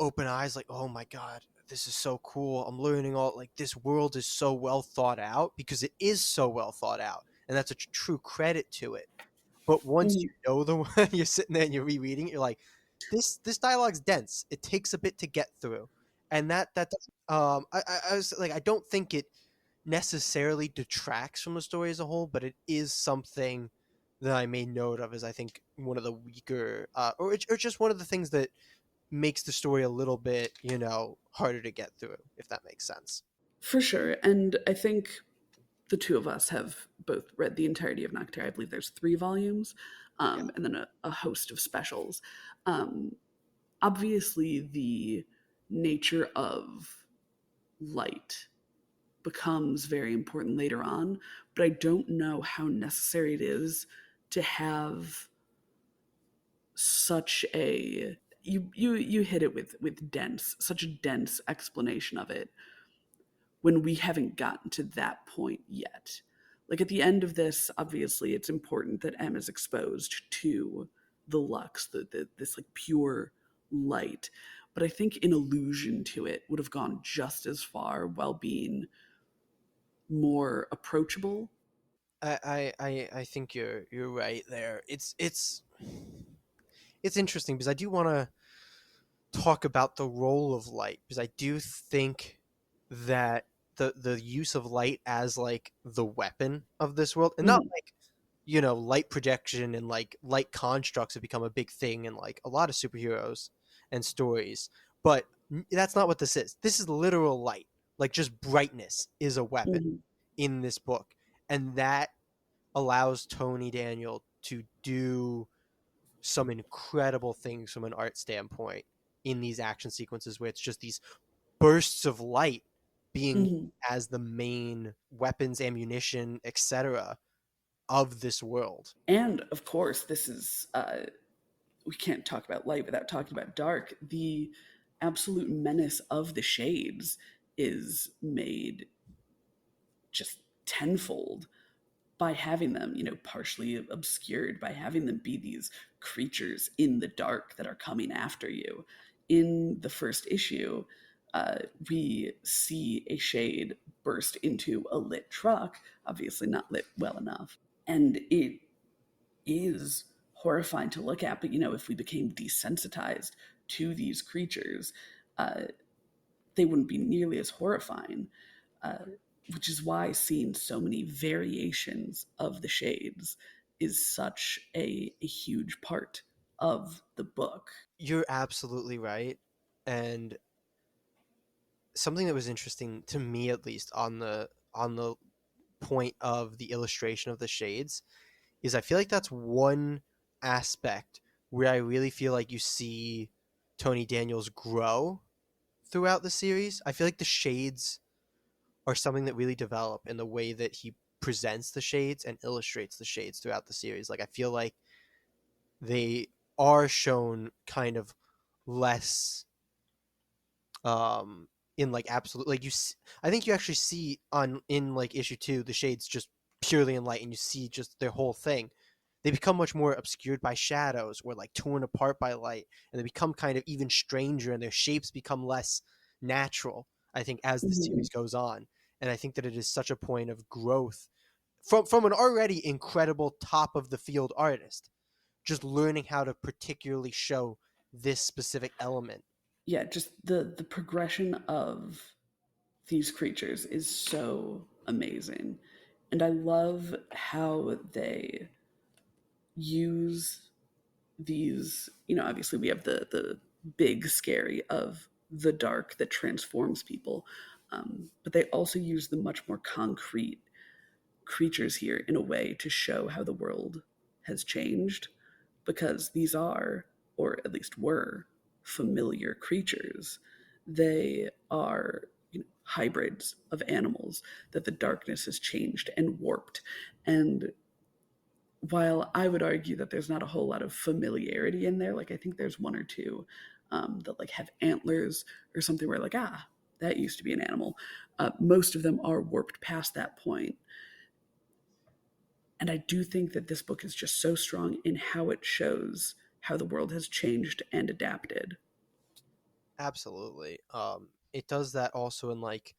open eyes, like, oh my god, this is so cool. I'm learning all, like, this world is so well thought out, because it is so well thought out, and that's a true credit to it. But once Mhm. you know the one, you're sitting there and you're rereading it, you're like, this dialogue's dense. It takes a bit to get through, and that doesn't. I was like, I don't think it necessarily detracts from the story as a whole, but it is something that I made note of as, I think, one of the weaker, or just one of the things that makes the story a little bit, harder to get through, if that makes sense. For sure. And I think the two of us have both read the entirety of Nocterra. I believe there's 3 volumes, Yeah. and then a host of specials. Um, Obviously, the nature of light becomes very important later on, but I don't know how necessary it is to have such a you hit it with dense, such a dense explanation of it when we haven't gotten to that point yet. Like at the end of this, obviously, it's important that M is exposed to the lux, this like pure light. But I think an allusion to it would have gone just as far while being more approachable. I think you're right there. It's interesting, because I do want to talk about the role of light, because I do think that the use of light as, like, the weapon of this world, and not Mhm, like, light projection and, like, light constructs have become a big thing in, like, a lot of superheroes and stories, but that's not what this is. This is literal light. Like, just brightness is a weapon mhm, in this book, and that allows Tony Daniel to do some incredible things from an art standpoint in these action sequences, where it's just these bursts of light being mhm. as the main weapons, ammunition, etc. of this world. And of course, this is we can't talk about light without talking about dark. The absolute menace of the shades is made just tenfold by having them, partially obscured, by having them be these creatures in the dark that are coming after you. In the first issue, uh, we see a shade burst into a lit truck, obviously not lit well enough. And it is horrifying to look at, but if we became desensitized to these creatures, uh, they wouldn't be nearly as horrifying, uh, which is why seeing so many variations of the shades is such a huge part of the book. You're absolutely right. And something that was interesting to me, at least, on the point of the illustration of the shades, is I feel like that's one aspect where I really feel like you see Tony Daniels grow throughout the series. I feel like the shades are something that really develop in the way that he presents the shades and illustrates the shades throughout the series. Like, I feel like they are shown kind of less, um in, like, absolute, like, I think you actually see on in, like, issue 2, the shades just purely in light, and you see just their whole thing. They become much more obscured by shadows, or, like, torn apart by light, and they become kind of even stranger, and their shapes become less natural, I think, as the Mhm. series goes on. And I think that it is such a point of growth from an already incredible top of the field artist, just learning how to particularly show this specific element. Yeah, just the progression of these creatures is so amazing. And I love how they use these, obviously we have the big scary of the dark that transforms people, but they also use the much more concrete creatures here in a way to show how the world has changed, because these are, or at least were, familiar creatures. They are, hybrids of animals that the darkness has changed and warped. And while I would argue that there's not a whole lot of familiarity in there, like I think there's one or two that like have antlers or something where like, that used to be an animal. Most of them are warped past that point. And I do think that this book is just so strong in how it shows how the world has changed and adapted. Absolutely. It does that also in like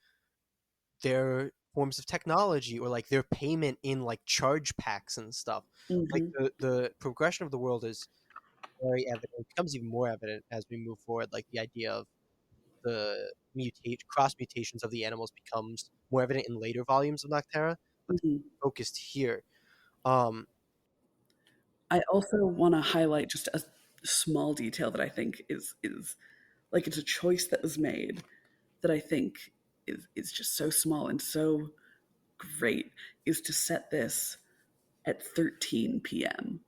their forms of technology or like their payment in like charge packs and stuff. Like Hmm. the progression of the world is very evident. It becomes even more evident as we move forward. Like the idea of the cross mutations of the animals becomes more evident in later volumes of Nocterra, but Hmm. focused here. Um, I also want to highlight just a small detail that I think is like it's a choice that was made that I think is just so small and so great is to set this at 13 p.m.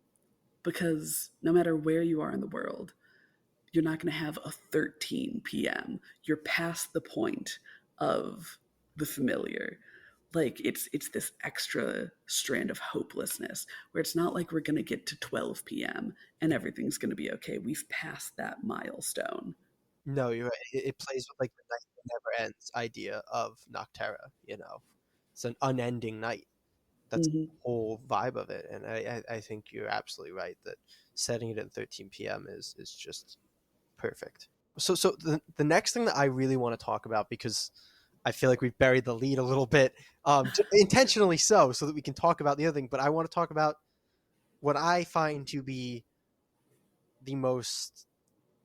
because no matter where you are in the world, you're not going to have a 13 p.m. You're past the point of the familiar. Like it's this extra strand of hopelessness where it's not like we're going to get to 12 p.m. and everything's going to be okay. We've passed that milestone. no, you're right. It plays with like the night that never ends idea of Nocterra. You know, it's an unending night. That's the Hmm. whole vibe of it, and I think you're absolutely right that setting it at 13 p.m. is just perfect. So the next thing that I really want to talk about, because I feel like we've buried the lead a little bit, intentionally so that we can talk about the other thing. But I want to talk about what I find to be the most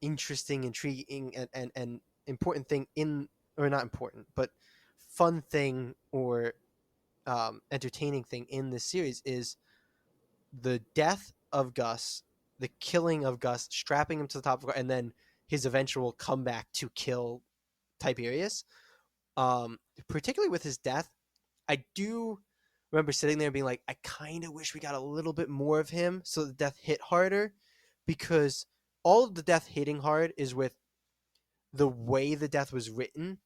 interesting, intriguing, and important thing in, or not important, but fun thing or entertaining thing in this series is the death of Gus, the killing of Gus, strapping him to the top of the car, and then his eventual comeback to kill Tiberius. Particularly with his death, I do remember sitting there and being like, I kind of wish we got a little bit more of him so the death hit harder, because all of the death hitting hard is with the way the death was written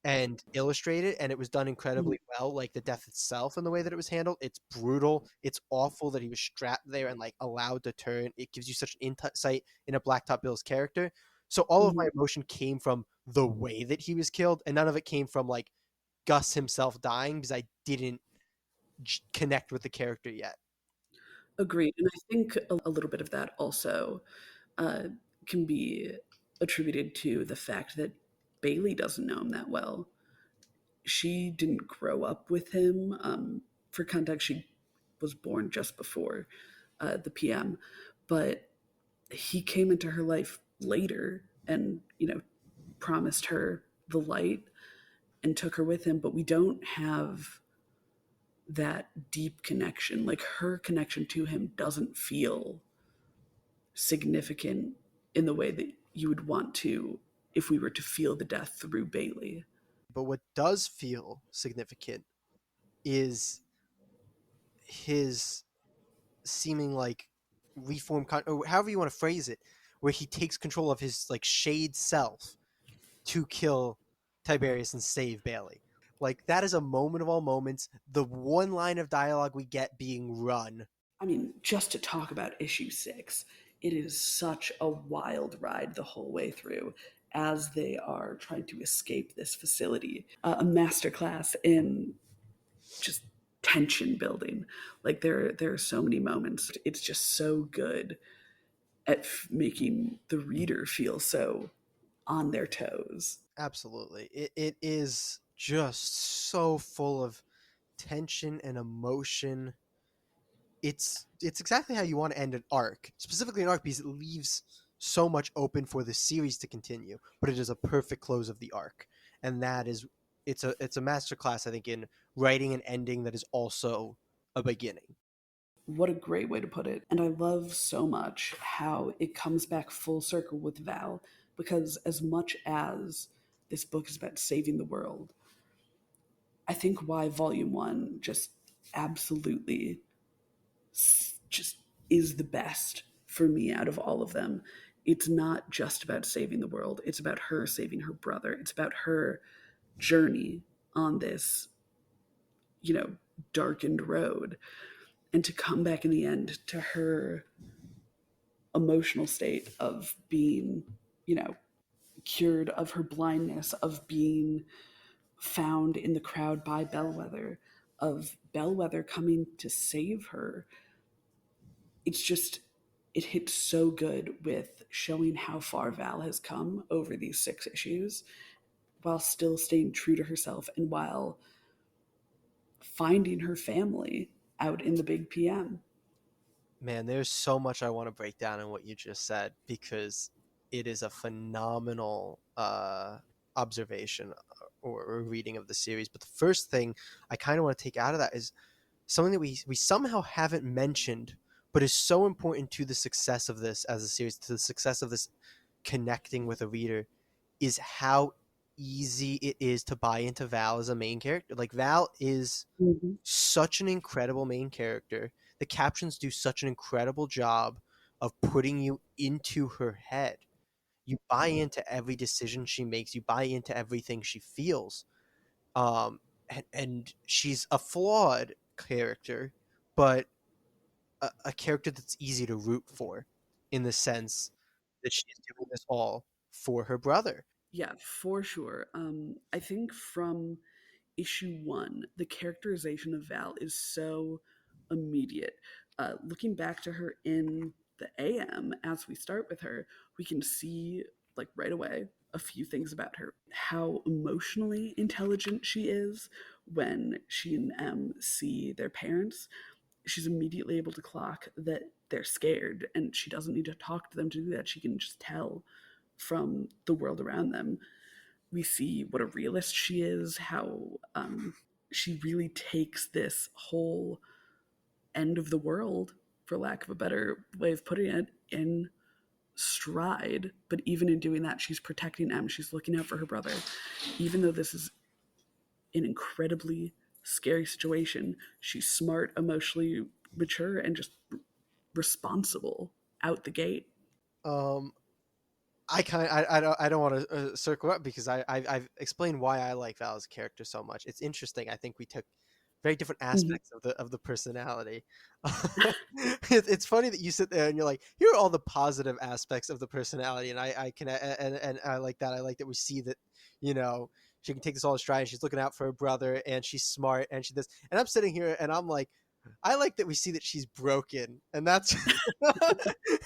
and illustrated, and it was done incredibly well. Like the death itself and the way that it was handled, it's brutal, it's awful that he was strapped there and like allowed to turn. It gives you such an insight in a Blacktop Bill's character. So all of my Hmm. emotion came from the way that he was killed, and none of it came from like Gus himself dying, because I didn't connect with the character yet. Agreed. And I think a little bit of that also uh, can be attributed to the fact that Bailey doesn't know him that well. She didn't grow up with him. For context, she was born just before the PM, but he came into her life later and, promised her the light and took her with him. But we don't have that deep connection. Like her connection to him doesn't feel significant in the way that you would want to if we were to feel the death through Bailey. But what does feel significant is his seeming like or however you want to phrase it, where he takes control of his like shade self to kill Tiberius and save Bailey. Like that is a moment of all moments. The one line of dialogue we get being run. I mean, just to talk about issue 6, it is such a wild ride the whole way through as they are trying to escape this facility. A masterclass in just tension building. Like there are so many moments. It's just so good at making the reader feel so on their toes. Absolutely. It is just so full of tension and emotion. It's exactly how you want to end an arc, specifically an arc, because it leaves so much open for the series to continue. But it is a perfect close of the arc, and that is it's a masterclass, I think, in writing an ending that is also a beginning. What a great way to put it. And I love so much how it comes back full circle with Val, because as much as this book is about saving the world, I think why Volume 1 just absolutely just is the best for me out of all of them. It's not just about saving the world, it's about her saving her brother. It's about her journey on this, you know, darkened road. And to come back in the end to her emotional state of being, you know, cured of her blindness, of being found in the crowd by Bellwether, of Bellwether coming to save her. It's just it hits so good with showing how far Val has come over these 6 issues while still staying true to herself and while finding her family out in the big PM. Man, there's so much I want to break down in what you just said because it is a phenomenal observation or reading of the series. But the first thing I kind of want to take out of that is something that we somehow haven't mentioned, but is so important to the success of this as a series, to the success of this connecting with a reader, is how easy it is to buy into Val as a main character. Like Val is Mm-hmm. such an incredible main character. The captions do such an incredible job of putting you into her head. You buy into every decision she makes. You buy into everything she feels. And she's a flawed character, but a character that's easy to root for, in the sense that she's doing this all for her brother. Yeah, for sure. I think from issue 1, the characterization of Val is so immediate. Looking back to her in the AM as we start with her, we can see, like, right away a few things about her. How emotionally intelligent she is when she and M see their parents. She's immediately able to clock that they're scared, and she doesn't need to talk to them to do that. She can just tell from the world around them. We see what a realist she is, how she really takes this whole end of the world, for lack of a better way of putting it, in stride. But even in doing that, she's protecting M. She's looking out for her brother. Even though this is an incredibly scary situation, she's smart, emotionally mature, and just responsible out the gate. Um, I don't want to circle up because I've explained why I like Val as a character so much. It's interesting. I think we took very different Mm-hmm. aspects of the personality. It's funny that you sit there and you're like, here are all the positive aspects of the personality, and I can and I like that. I like that we see that, you know, she can take this all in stride. And she's looking out for her brother, and she's smart, and she does. And I'm sitting here and I'm like, I like that we see that she's broken, and that's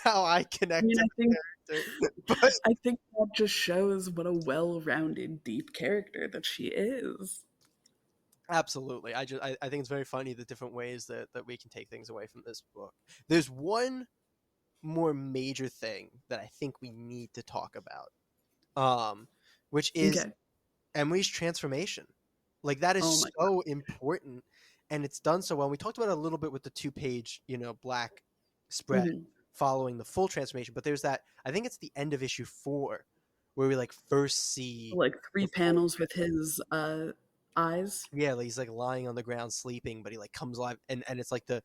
how I I connect mean, to I think the character. But I think that just shows what a well-rounded, deep character that she is. absolutely. I think it's very funny the different ways that we can take things away from this book. There's one more major thing that I think we need to talk about. Which is Okay. Emery's transformation. Like that Oh is my so important and it's done so well. We talked about it a little bit with the 2-page, black god. spread following the full transformation, but there's that I think it's the end of issue 4 where we like first see Like three the full panels with his eyes. yeah, like he's like lying on the ground sleeping, but he like comes alive, and it's like the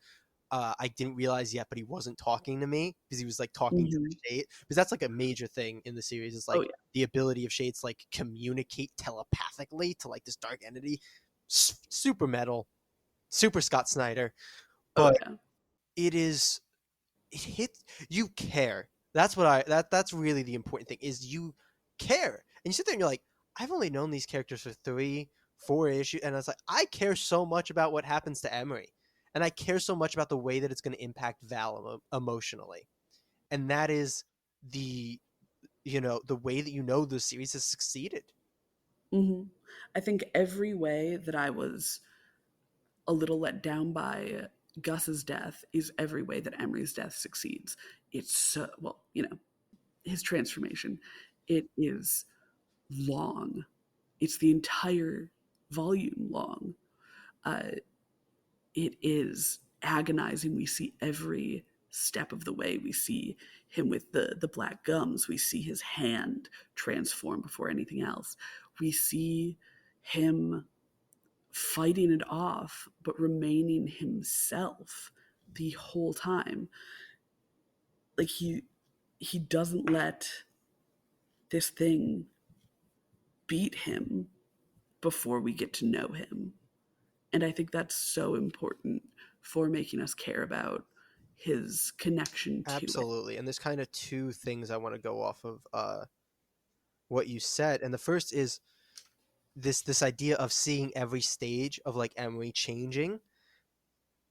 I didn't realize yet, but he wasn't talking to me because he was like talking to Hmm. the shade. Because that's like a major thing in the series is Oh like yeah. the ability of shades to like communicate telepathically to like this dark entity. Super metal, super Scott Snyder, Oh but yeah. it is it hits you care. That's really the important thing is you care, and you sit there and you're like, I've only known these characters for 3, 4 issues, and it's like I care so much about what happens to Emery, and I care so much about the way that it's going to impact Val emotionally, and that is the the way that the series has succeeded. Hmm. I think every way that I was a little let down by Gus's death is every way that Emery's death succeeds. It's so well, his transformation. It is long. It's the entire volume long. Uh, it is agonizing. We see every step of the way. We see him with the black gums. We see his hand transform before anything else. We see him fighting it off, but remaining himself the whole time. Like he doesn't let this thing beat him before we get to know him. And I think that's so important for making us care about his connection to it. Absolutely, and there's kind of two things I want to go off of what you said, and the first is this idea of seeing every stage of like Emery changing.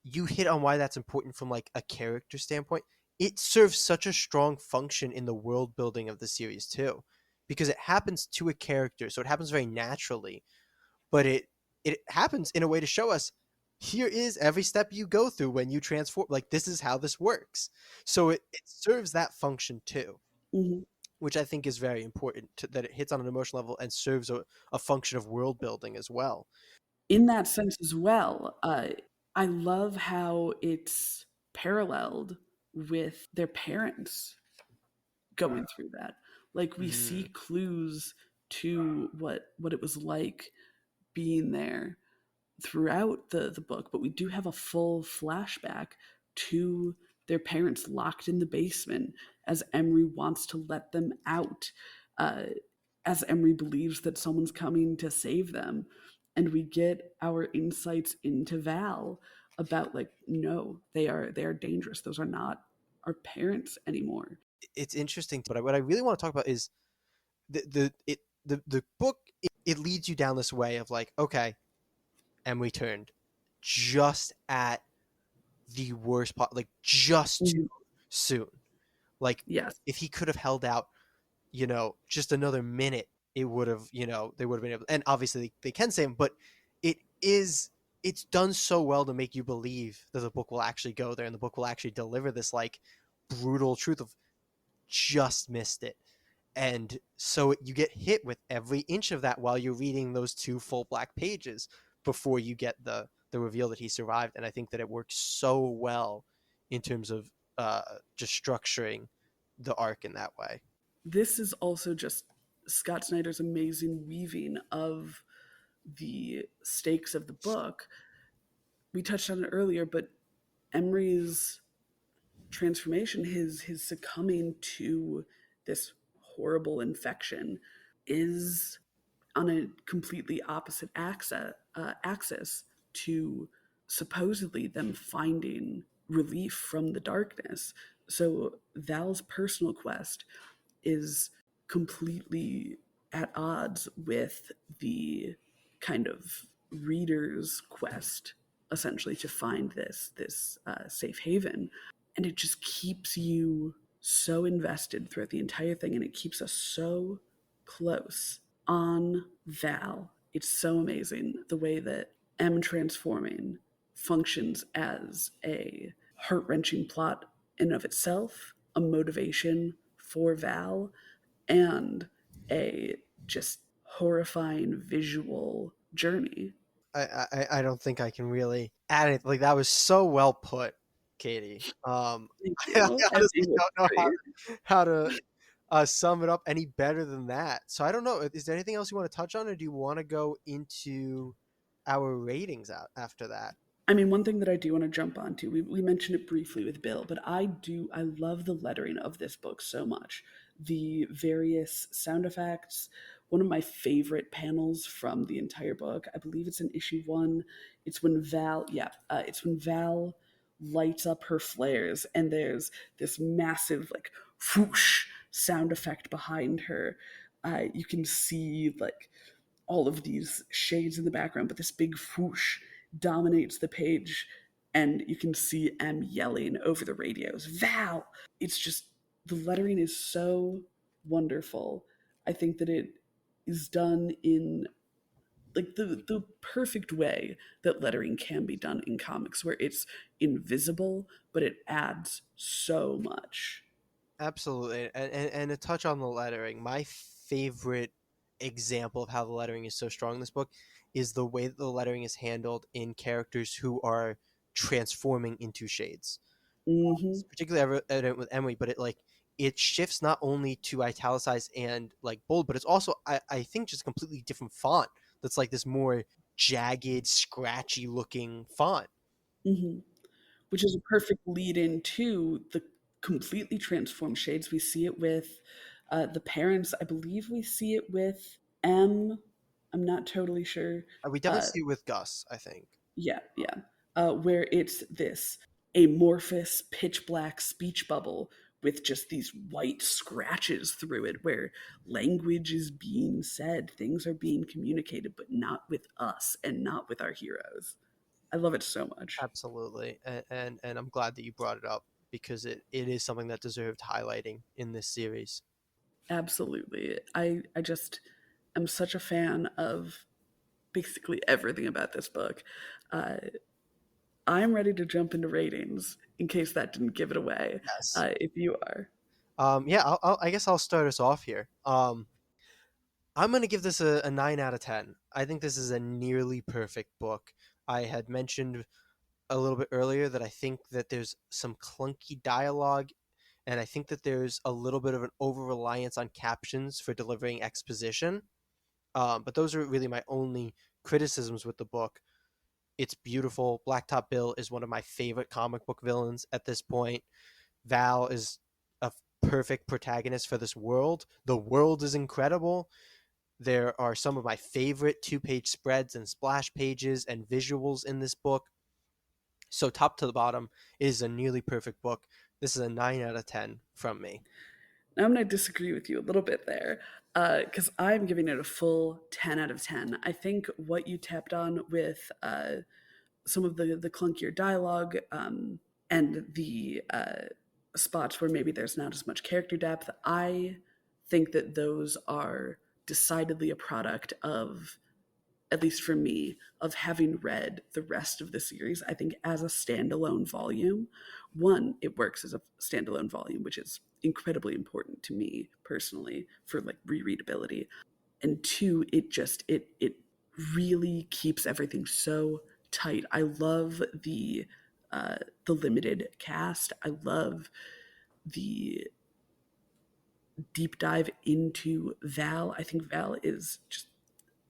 You hit on why that's important from like a character standpoint. it serves such a strong function in the world building of the series too, because it happens to a character, so it happens very naturally, but it happens in a way to show us here is every step you go through when you transform, like this is how this works. So it serves that function too, Mhm. which I think is very important that it hits on an emotional level and serves a function of world building as well. In that sense as well, I love how it's paralleled with their parents going through that. Like we see Mm. clues to what it was like being there throughout the book, but we do have a full flashback to their parents locked in the basement as Emery wants to let them out, uh, as Emery believes that someone's coming to save them. And we get our insights into Val about like, no, they are dangerous. Those are not our parents anymore. It's interesting, but what I really want to talk about is the book. It leads you down this way of like, okay, and we turned just at the worst part, like just too Mhm. soon. Like Yes. if he could have held out, just another minute, it would have, they would have been able. And obviously they can save him, but it is it's done so well to make you believe that the book will actually go there and the book will actually deliver this like brutal truth of just missed it. And so you get hit with every inch of that while you're reading those two full black pages before you get the reveal that he survived. And I think that it works so well in terms of just structuring the arc in that way. This is also just Scott Snyder's amazing weaving of the stakes of the book. We touched on it earlier, but Emery's transformation, his succumbing to this horrible infection, is on a completely opposite axis to supposedly them finding relief from the darkness. So Val's personal quest is completely at odds with the kind of reader's quest, essentially, to find this safe haven. And it just keeps you so invested throughout the entire thing, and it keeps us so close on Val. It's so amazing the way that M transforming functions as a heart wrenching plot in of itself, a motivation for Val, and a just horrifying visual journey. I don't think I can really add it. Like that was so well put, Katie. Thank I you. I'm honestly able to don't know breathe. how to sum it up any better than that. So I don't know. Is there anything else you want to touch on, or do you want to go into our ratings out after that? I mean, one thing that I do want to jump onto, we mentioned it briefly with Bill, but I love the lettering of this book so much. The various sound effects. One of my favorite panels from the entire book, I believe it's in issue one. It's when Val lights up her flares, and there's this massive, like, whoosh sound effect behind her. You can see, like, all of these shades in the background, but this big whoosh dominates the page, and you can see M yelling over the radios, Val! It's just, the lettering is so wonderful. I think that it is done in like the perfect way that lettering can be done in comics, where it's invisible, but it adds so much. Absolutely, and to touch on the lettering, my favorite example of how the lettering is so strong in this book is the way that the lettering is handled in characters who are transforming into shades. Mm-hmm. It's particularly evident with Emily, but it shifts not only to italicized and like bold, but it's also I think just a completely different font that's like this more jagged, scratchy looking font. Mm-hmm. Which is a perfect lead into the completely transformed shades. We see it with the parents. I believe we see it with M. I'm not totally sure. We definitely Uh, see it with Gus, I think. yeah. Where it's this amorphous, pitch black speech bubble with just these white scratches through it, where language is being said, things are being communicated, but not with us and not with our heroes. I love it so much. Absolutely, and I'm glad that you brought it up. because it is something that deserved highlighting in this series. Absolutely. I just am such a fan of basically everything about this book. Uh, I'm ready to jump into ratings in case that didn't give it away. Yes. If you are. Yeah, I guess I'll start us off here. I'm going to give this a 9 out of 10. I think this is a nearly perfect book. I had mentioned a little bit earlier that I think that there's some clunky dialogue, and I think that there's a little bit of an over reliance on captions for delivering exposition. But those are really my only criticisms with the book. It's beautiful. Blacktop Bill is one of my favorite comic book villains at this point. Val is a perfect protagonist for this world. The world is incredible. There are some of my favorite 2-page spreads and splash pages and visuals in this book. So, top to the bottom, it is a nearly perfect book. This is a 9 out of 10 from me. Now I'm going to disagree with you a little bit there because I'm giving it a full 10 out of 10. I think what you tapped on with some of the clunkier dialogue and the spots where maybe there's not as much character depth, I think that those are decidedly a product of, at least for me, of having read the rest of the series. I think as a standalone volume, one, it works as a standalone volume, which is incredibly important to me personally for like rereadability. And two, it really keeps everything so tight. I love the limited cast. I love the deep dive into Val. I think Val is just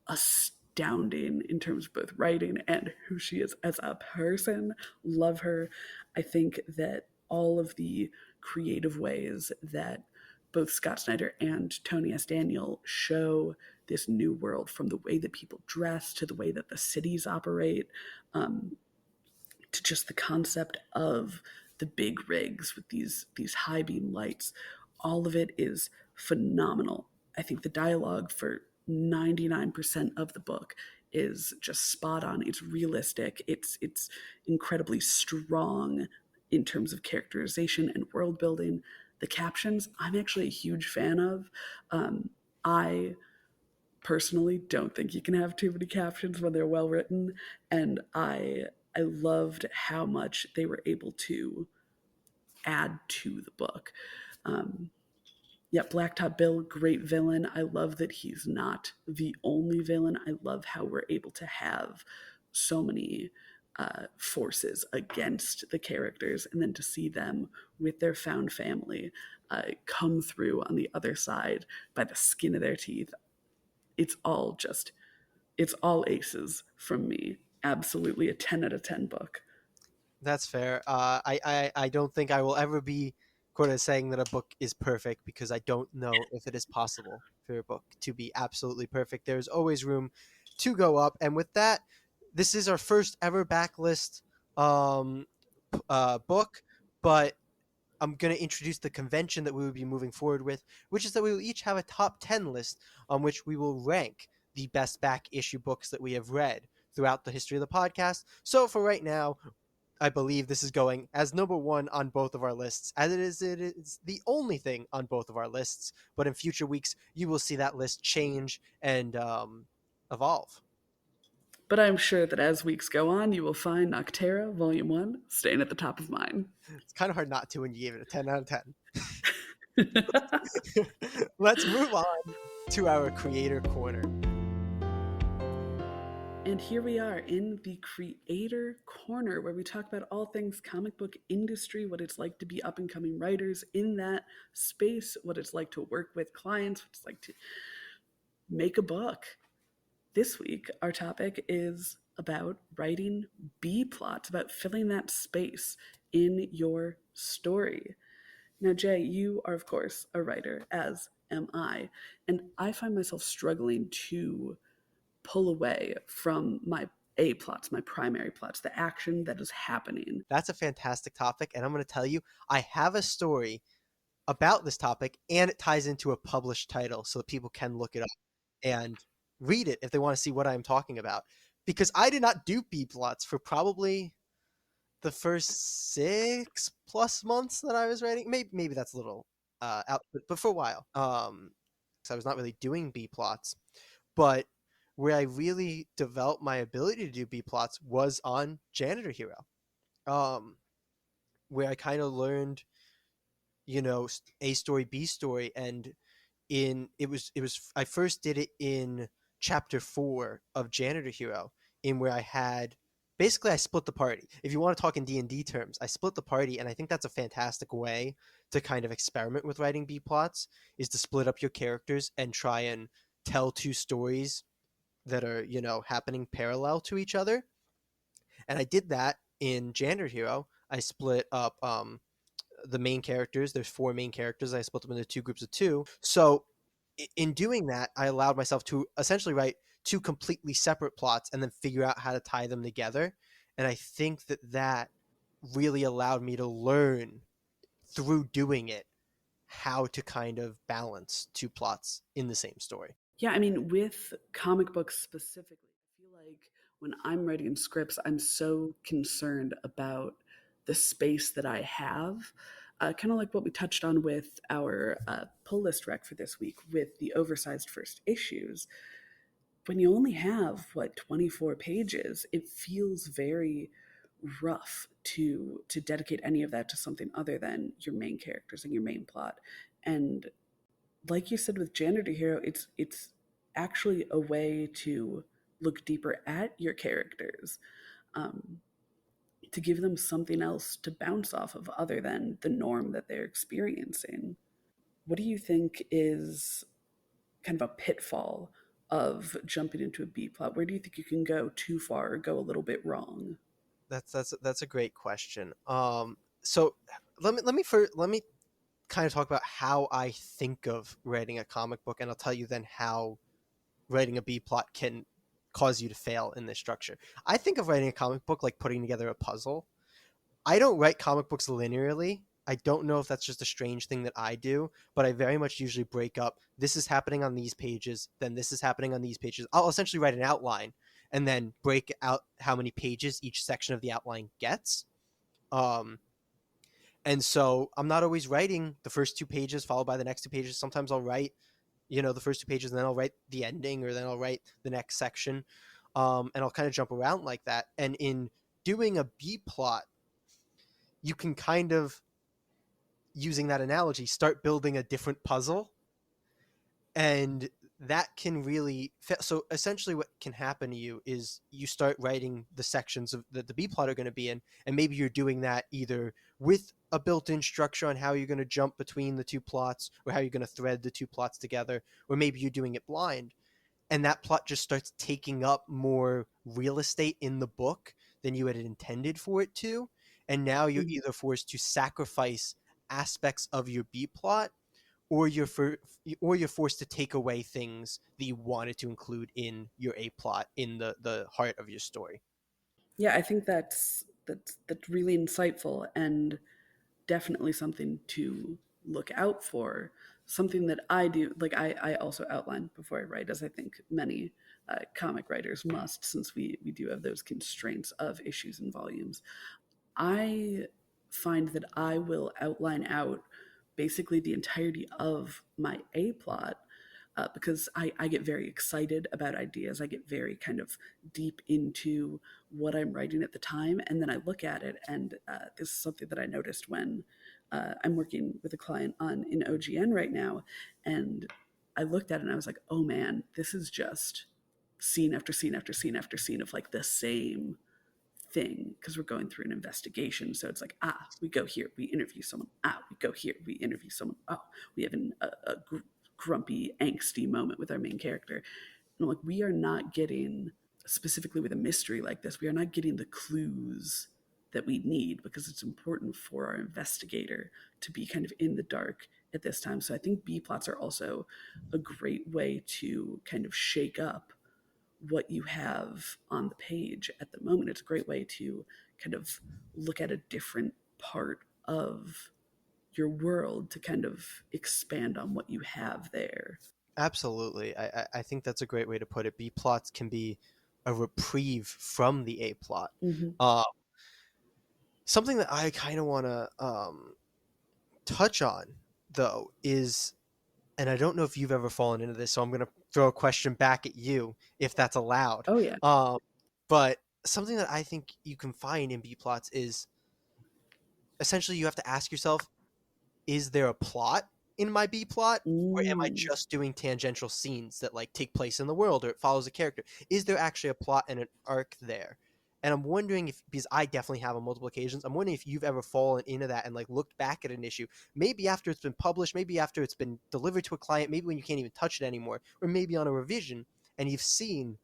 astounding in terms of both writing and who she is as a person. Love her. I think that all of the creative ways that both Scott Snyder and Tony S. Daniel show this new world, from the way that people dress to the way that the cities operate, um, to just the concept of the big rigs with these high beam lights. All of it is phenomenal. I think the dialogue for 99% of the book is just spot on. It's realistic. It's incredibly strong in terms of characterization and world building. The captions, I'm actually a huge fan of. I personally don't think you can have too many captions when they're well written, and I loved how much they were able to add to the book. Um, yeah, Blacktop Bill, great villain. I love that he's not the only villain. I love how we're able to have so many forces against the characters, and then to see them with their found family come through on the other side by the skin of their teeth. It's all just, it's all aces from me. Absolutely a 10 out of 10 book. That's fair. I don't think I will ever be quoted as saying that a book is perfect because I don't know if it is possible for a book to be absolutely perfect. There's always room to go up. And with that, this is our first ever backlist um, book, but I'm going to introduce the convention that we will be moving forward with, which is that we will each have a top 10 list on which we will rank the best back issue books that we have read throughout the history of the podcast. So for right now, I believe this is going as number one on both of our lists, as it is the only thing on both of our lists. But in future weeks, you will see that list change and evolve. But I'm sure that as weeks go on, you will find Nocterra Volume 1 staying at the top of mine. It's kind of hard not to when you gave it a 10 out of 10. Let's move on to our creator corner. And here we are in the creator corner, where we talk about all things comic book industry, what it's like to be up and coming writers in that space, what it's like to work with clients, what it's like to make a book. This week, our topic is about writing B plots, about filling that space in your story. Now, Jay, you are, of course, a writer, as am I, and I find myself struggling to pull away from my A plots, my primary plots, the action that is happening. That's a fantastic topic, and I'm going to tell you, I have a story about this topic, and it ties into a published title so that people can look it up and read it if they want to see what I'm talking about. Because I did not do B plots for probably the first 6+ months that I was writing. Maybe that's a little out, but for a while. 'Cause I was not really doing B plots, but where I really developed my ability to do B plots was on Janitor Hero. Um, where I kind of learned, A story, B story, and it was I first did it in chapter 4 of Janitor Hero, in where I had basically I split the party. If you want to talk in D&D terms, I split the party, and I think that's a fantastic way to kind of experiment with writing B plots, is to split up your characters and try and tell two stories that are, happening parallel to each other. And I did that in Janitor Hero. I split up the main characters. There's 4 main characters. I split them into 2 groups of 2. So in doing that, I allowed myself to essentially write 2 completely separate plots and then figure out how to tie them together. And I think that really allowed me to learn through doing it how to kind of balance 2 plots in the same story. Yeah, I mean, with comic books specifically, I feel like when I'm writing scripts, I'm so concerned about the space that I have. Kind of like what we touched on with our pull list rec for this week with the oversized first issues. When you only have, 24 pages, it feels very rough to dedicate any of that to something other than your main characters and your main plot. And like you said with Janitor Hero, it's actually a way to look deeper at your characters, um, to give them something else to bounce off of other than the norm that they're experiencing. What do you think is kind of a pitfall of jumping into a B plot? Where do you think you can go too far or go a little bit wrong? That's a great question. So let me kind of talk about how I think of writing a comic book, and I'll tell you then how writing a B plot can cause you to fail in this structure. I think of writing a comic book like putting together a puzzle. I don't write comic books linearly. I don't know if that's just a strange thing that I do, but I very much usually break up. This is happening on these pages, then this is happening on these pages. I'll essentially write an outline and then break out how many pages each section of the outline gets. Um, and so I'm not always writing the first 2 pages followed by the next 2 pages. Sometimes I'll write, the first 2 pages, and then I'll write the ending, or then I'll write the next section. And I'll kind of jump around like that. And in doing a B plot, you can kind of, using that analogy, start building a different puzzle, and that can really so essentially what can happen to you is you start writing the sections of that the B plot are going to be in, and maybe you're doing that either with a built-in structure on how you're going to jump between the 2 plots, or how you're going to thread the 2 plots together, or maybe you're doing it blind, and that plot just starts taking up more real estate in the book than you had intended for it to, and now you're Mhm. either forced to sacrifice aspects of your B plot, or you're forced to take away things that you wanted to include in your A plot, in the heart of your story. Yeah, I think that's really insightful and definitely something to look out for. Something that I do, like I also outline before I write, as I think many comic writers must, since we do have those constraints of issues and volumes. I find that I will outline out basically the entirety of my A plot, because I get very excited about ideas. I get very kind of deep into what I'm writing at the time. And then I look at it, and this is something that I noticed when I'm working with a client on in OGN right now. And I looked at it and I was like, oh man, this is just scene after scene after scene after scene of like the same thing, because we're going through an investigation. So it's like, we go here, we interview someone. We go here, we interview someone. We have a grumpy, angsty moment with our main character. And I'm like, we are not getting, specifically with a mystery like this, we are not getting the clues that we need, because it's important for our investigator to be kind of in the dark at this time. So I think B plots are also a great way to kind of shake up what you have on the page at the moment. It's a great way to kind of look at a different part of your world to kind of expand on what you have there. Absolutely. I think that's a great way to put it. B plots can be a reprieve from the A plot. Mm-hmm. Uh, something that I kind of want to touch on, though, is, and I don't know if you've ever fallen into this, so I'm going to throw a question back at you if that's allowed. Oh yeah. Um, but something that I think you can find in B plots is essentially you have to ask yourself, is there a plot in my B plot? Or am I Mm. just doing tangential scenes that like take place in the world or it follows a character? Is there actually a plot and an arc there? And I'm wondering if, because I definitely have on multiple occasions, I'm wondering if you've ever fallen into that and like looked back at an issue, maybe after it's been published, maybe after it's been delivered to a client, maybe when you can't even touch it anymore, or maybe on a revision, and you've seen,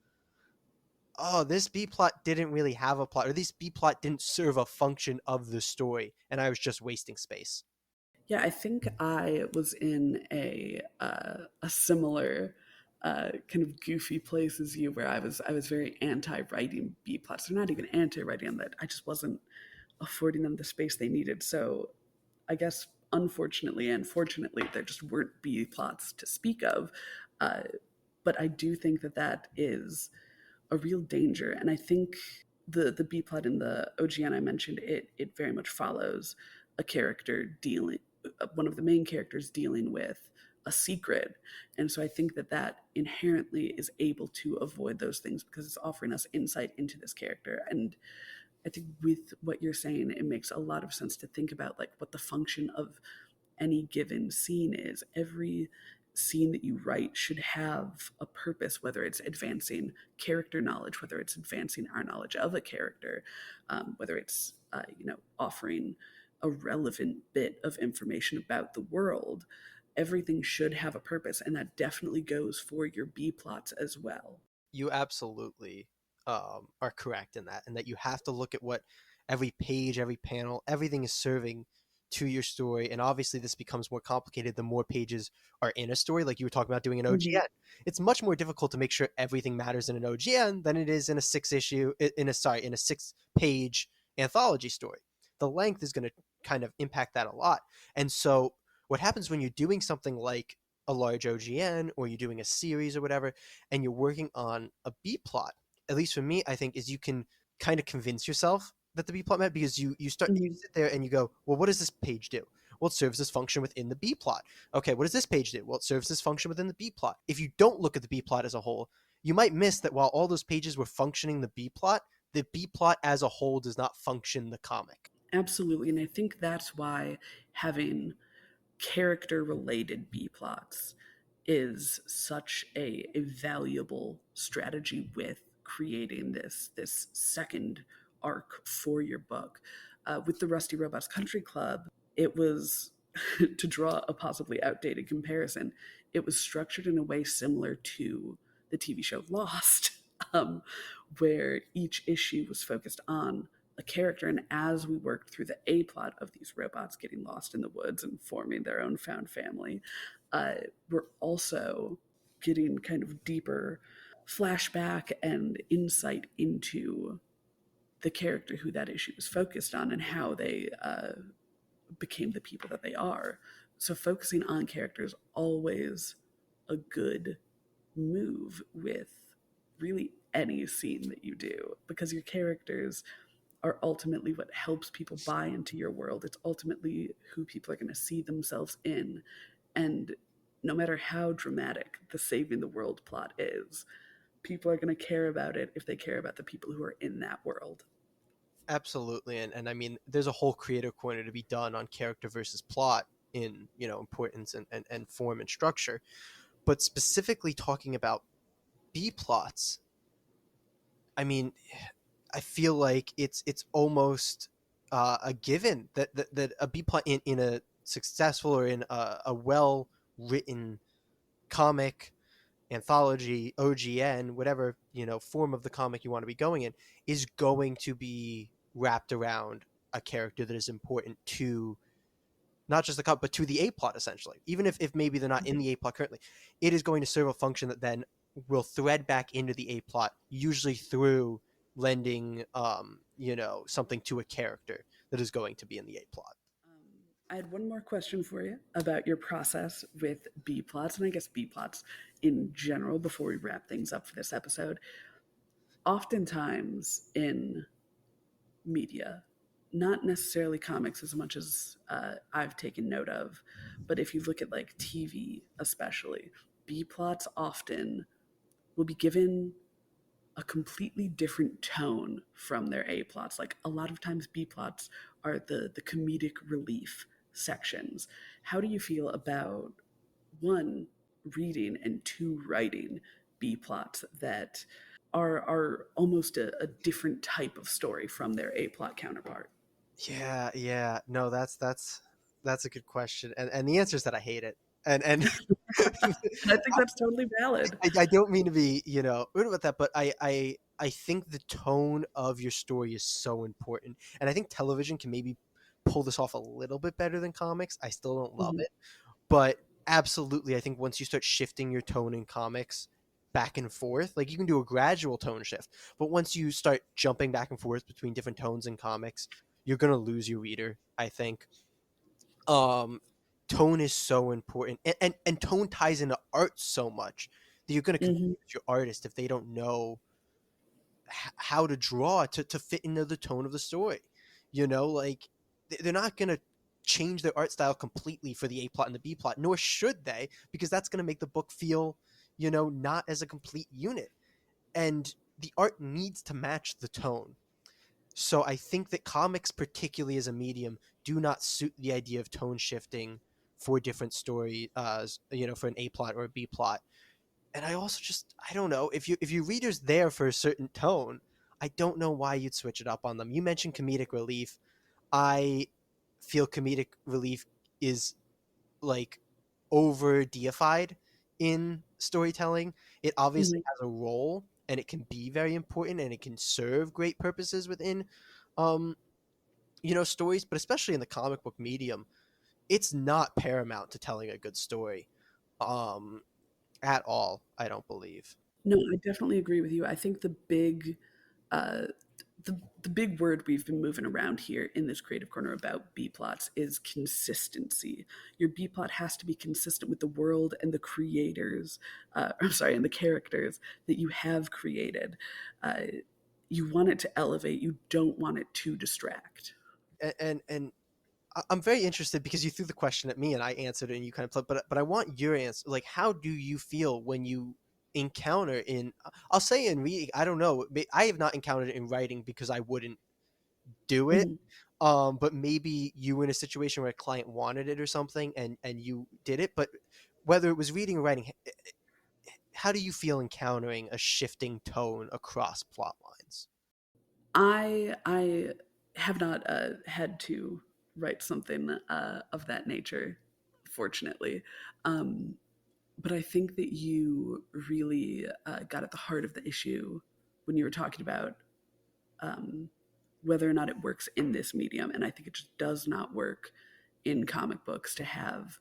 oh, this B plot didn't really have a plot, or this B plot didn't serve a function of the story, and I was just wasting space. Yeah, I think I was in a similar kind of goofy place as you, where I was very anti writing B plots. They're not even anti writing them; that I just wasn't affording them the space they needed. So I guess unfortunately and fortunately, there just weren't B plots to speak of. Uh, but I do think that that is a real danger, and I think the B plot in the OGN I mentioned, it very much follows a character dealing, one of the main characters dealing with a secret, and so I think that that inherently is able to avoid those things because it's offering us insight into this character. And I think with what you're saying, it makes a lot of sense to think about like what the function of any given scene is. Every scene that you write should have a purpose, whether it's advancing character knowledge, whether it's advancing our knowledge of a character, whether it's offering a relevant bit of information about the world. Everything should have a purpose, and that definitely goes for your B plots as well. You absolutely are correct in that, and that you have to look at what every page, every panel, everything is serving to your story. And obviously, this becomes more complicated the more pages are in a story. Like you were talking about doing an Mm-hmm. OGN, it's much more difficult to make sure everything matters in an OGN than it is in a in a 6 page anthology story. The length is going to kind of impact that a lot, and so what happens when you're doing something like a large OGN or you're doing a series or whatever, and you're working on a B plot, at least for me, I think, is you can kind of convince yourself that the B plot met because you Mm-hmm. sit there and you go, well, what does this page do? Well, it serves this function within the B plot. Okay, what does this page do? Well, it serves this function within the B plot. If you don't look at the B plot as a whole, you might miss that while all those pages were functioning the B plot as a whole does not function the comic. Absolutely, and I think that's why having character related B plots is such a valuable strategy with creating this second arc for your book. With the Rusty Robots Country Club, it was to draw a possibly outdated comparison, it was structured in a way similar to the TV show Lost, um, where each issue was focused on a character. And as we worked through the A plot of these robots getting lost in the woods and forming their own found family, uh, we're also getting kind of deeper flashback and insight into the character who that issue was focused on and how they became the people that they are. So focusing on characters always a good move with really any scene that you do, because your characters are ultimately what helps people buy into your world. It's ultimately who people are going to see themselves in. And no matter how dramatic the saving the world plot is, people are going to care about it if they care about the people who are in that world. Absolutely, and I mean, there's a whole creative corner to be done on character versus plot in importance and form and structure. But specifically talking about B plots, I mean, I feel like it's almost a given that a B plot in a successful or in a well written comic, anthology, OGN, whatever form of the comic you want to be going in, is going to be wrapped around a character that is important to not just the comic but to the A plot essentially. Even if maybe they're not in the A plot currently, it is going to serve a function that then will thread back into the A plot, usually through lending something to a character that is going to be in the A plot. I had one more question for you about your process with B plots, and I guess B plots in general before we wrap things up for this episode. Oftentimes in media, not necessarily comics as much as I've taken note of, but if you look at like TV, especially, B plots often will be given a completely different tone from their A plots. Like a lot of times, B plots are the comedic relief sections. How do you feel about one, reading, and two, writing B plots that are almost a different type of story from their A plot counterpart? Yeah. No, that's a good question, and the answer is that I hate it, and And I think that's totally valid. I don't mean to be, rude about that, but I think the tone of your story is so important, and I think television can maybe pull this off a little bit better than comics. I still don't love Mhm. it, but absolutely, I think once you start shifting your tone in comics back and forth, like you can do a gradual tone shift, but once you start jumping back and forth between different tones in comics, you're gonna lose your reader, I think. um Tone is so important, and tone ties into art so much that you're going to Mhm. confuse your artist if they don't know how to draw to fit into the tone of the story. Like they're not going to change their art style completely for the A plot and the B plot, nor should they, because that's going to make the book feel, not as a complete unit. And the art needs to match the tone. So I think that comics, particularly as a medium, do not suit the idea of tone shifting for different story, for an A plot or a B plot. And I also just, I don't know, if your reader's there for a certain tone, I don't know why you'd switch it up on them. You mentioned comedic relief. I feel comedic relief is like over deified in storytelling. It obviously Mhm. has a role and it can be very important and it can serve great purposes within um stories, but especially in the comic book medium, it's not paramount to telling a good story um at all, I don't believe. No, I definitely agree with you. I think uh, the big word we've been moving around here in this creative corner about B plots is consistency. Your B plot has to be consistent with the world and the creators. I'm sorry, and the characters that you have created. Uh, you want it to elevate. You don't want it to distract. And I'm very interested because you threw the question at me and I answered it and you kind of played, but I want your answer. Like, how do you feel when you encounter in, I'll say in reading, I don't know, I have not encountered it in writing because I wouldn't do it. Mhm. But maybe you were in a situation where a client wanted it or something and you did it. But whether it was reading or writing, how do you feel encountering a shifting tone across plot lines? I have not had to write something of that nature, fortunately. Um, but I think that you really got at the heart of the issue when you were talking about um, whether or not it works in this medium. And I think it just does not work in comic books to have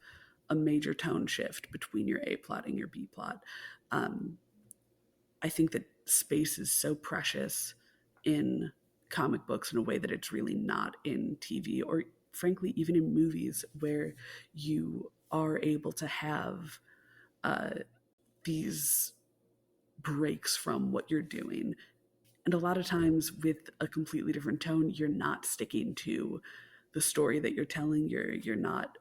a major tone shift between your A plot and your B plot. Um, I think that space is so precious in comic books in a way that it's really not in TV or, frankly, even in movies where you are able to have uh, these breaks from what you're doing. And a lot of times, with a completely different tone, you're not sticking to the story that you're telling. You're not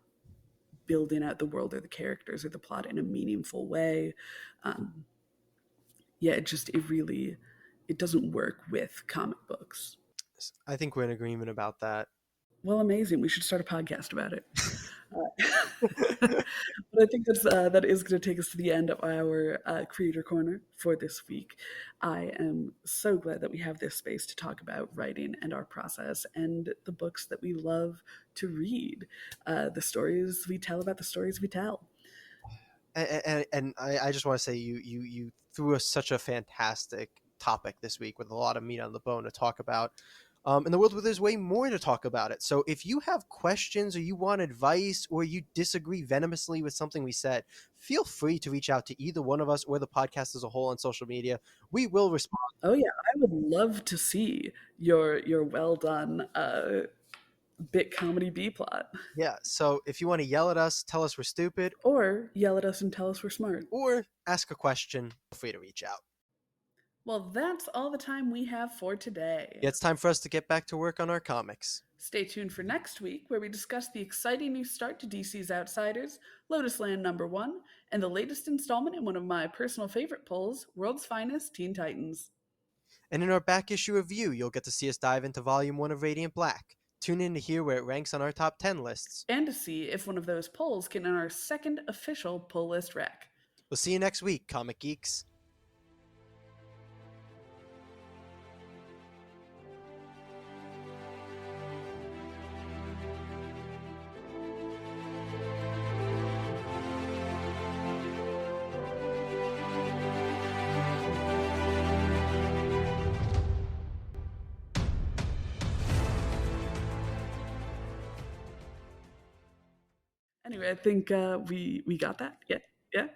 building out the world or the characters or the plot in a meaningful way. Um, yeah, it really it doesn't work with comic books. I think we're in agreement about that. Well, amazing. We should start a podcast about it. But I think that is going to take us to the end of our creator corner for this week. I am so glad that we have this space to talk about writing and our process and the books that we love to read, the stories we tell about the stories we tell. And I just want to say you threw us such a fantastic topic this week with a lot of meat on the bone to talk about. In the world where there's way more to talk about it. So if you have questions or you want advice or you disagree venomously with something we said, feel free to reach out to either one of us or the podcast as a whole on social media. We will respond. Oh yeah, I would love to see your well done bit comedy B plot, Yeah. So if you want to yell at us, tell us we're stupid, or yell at us and tell us we're smart. or ask a question, feel free to reach out. Well, that's all the time we have for today. Yeah, it's time for us to get back to work on our comics. Stay tuned for next week, where we discuss the exciting new start to DC's Outsiders, Lotus Land #1, and the latest installment in one of my personal favorite pulls, World's Finest Teen Titans. And in our back issue review, you'll get to see us dive into Volume 1 of Radiant Black. Tune in to hear where it ranks on our top 10 lists. And to see if one of those pulls can earn our second official pull list rec. We'll see you next week, Comic Geeks. Anyway, I think we got that. Yeah, yeah.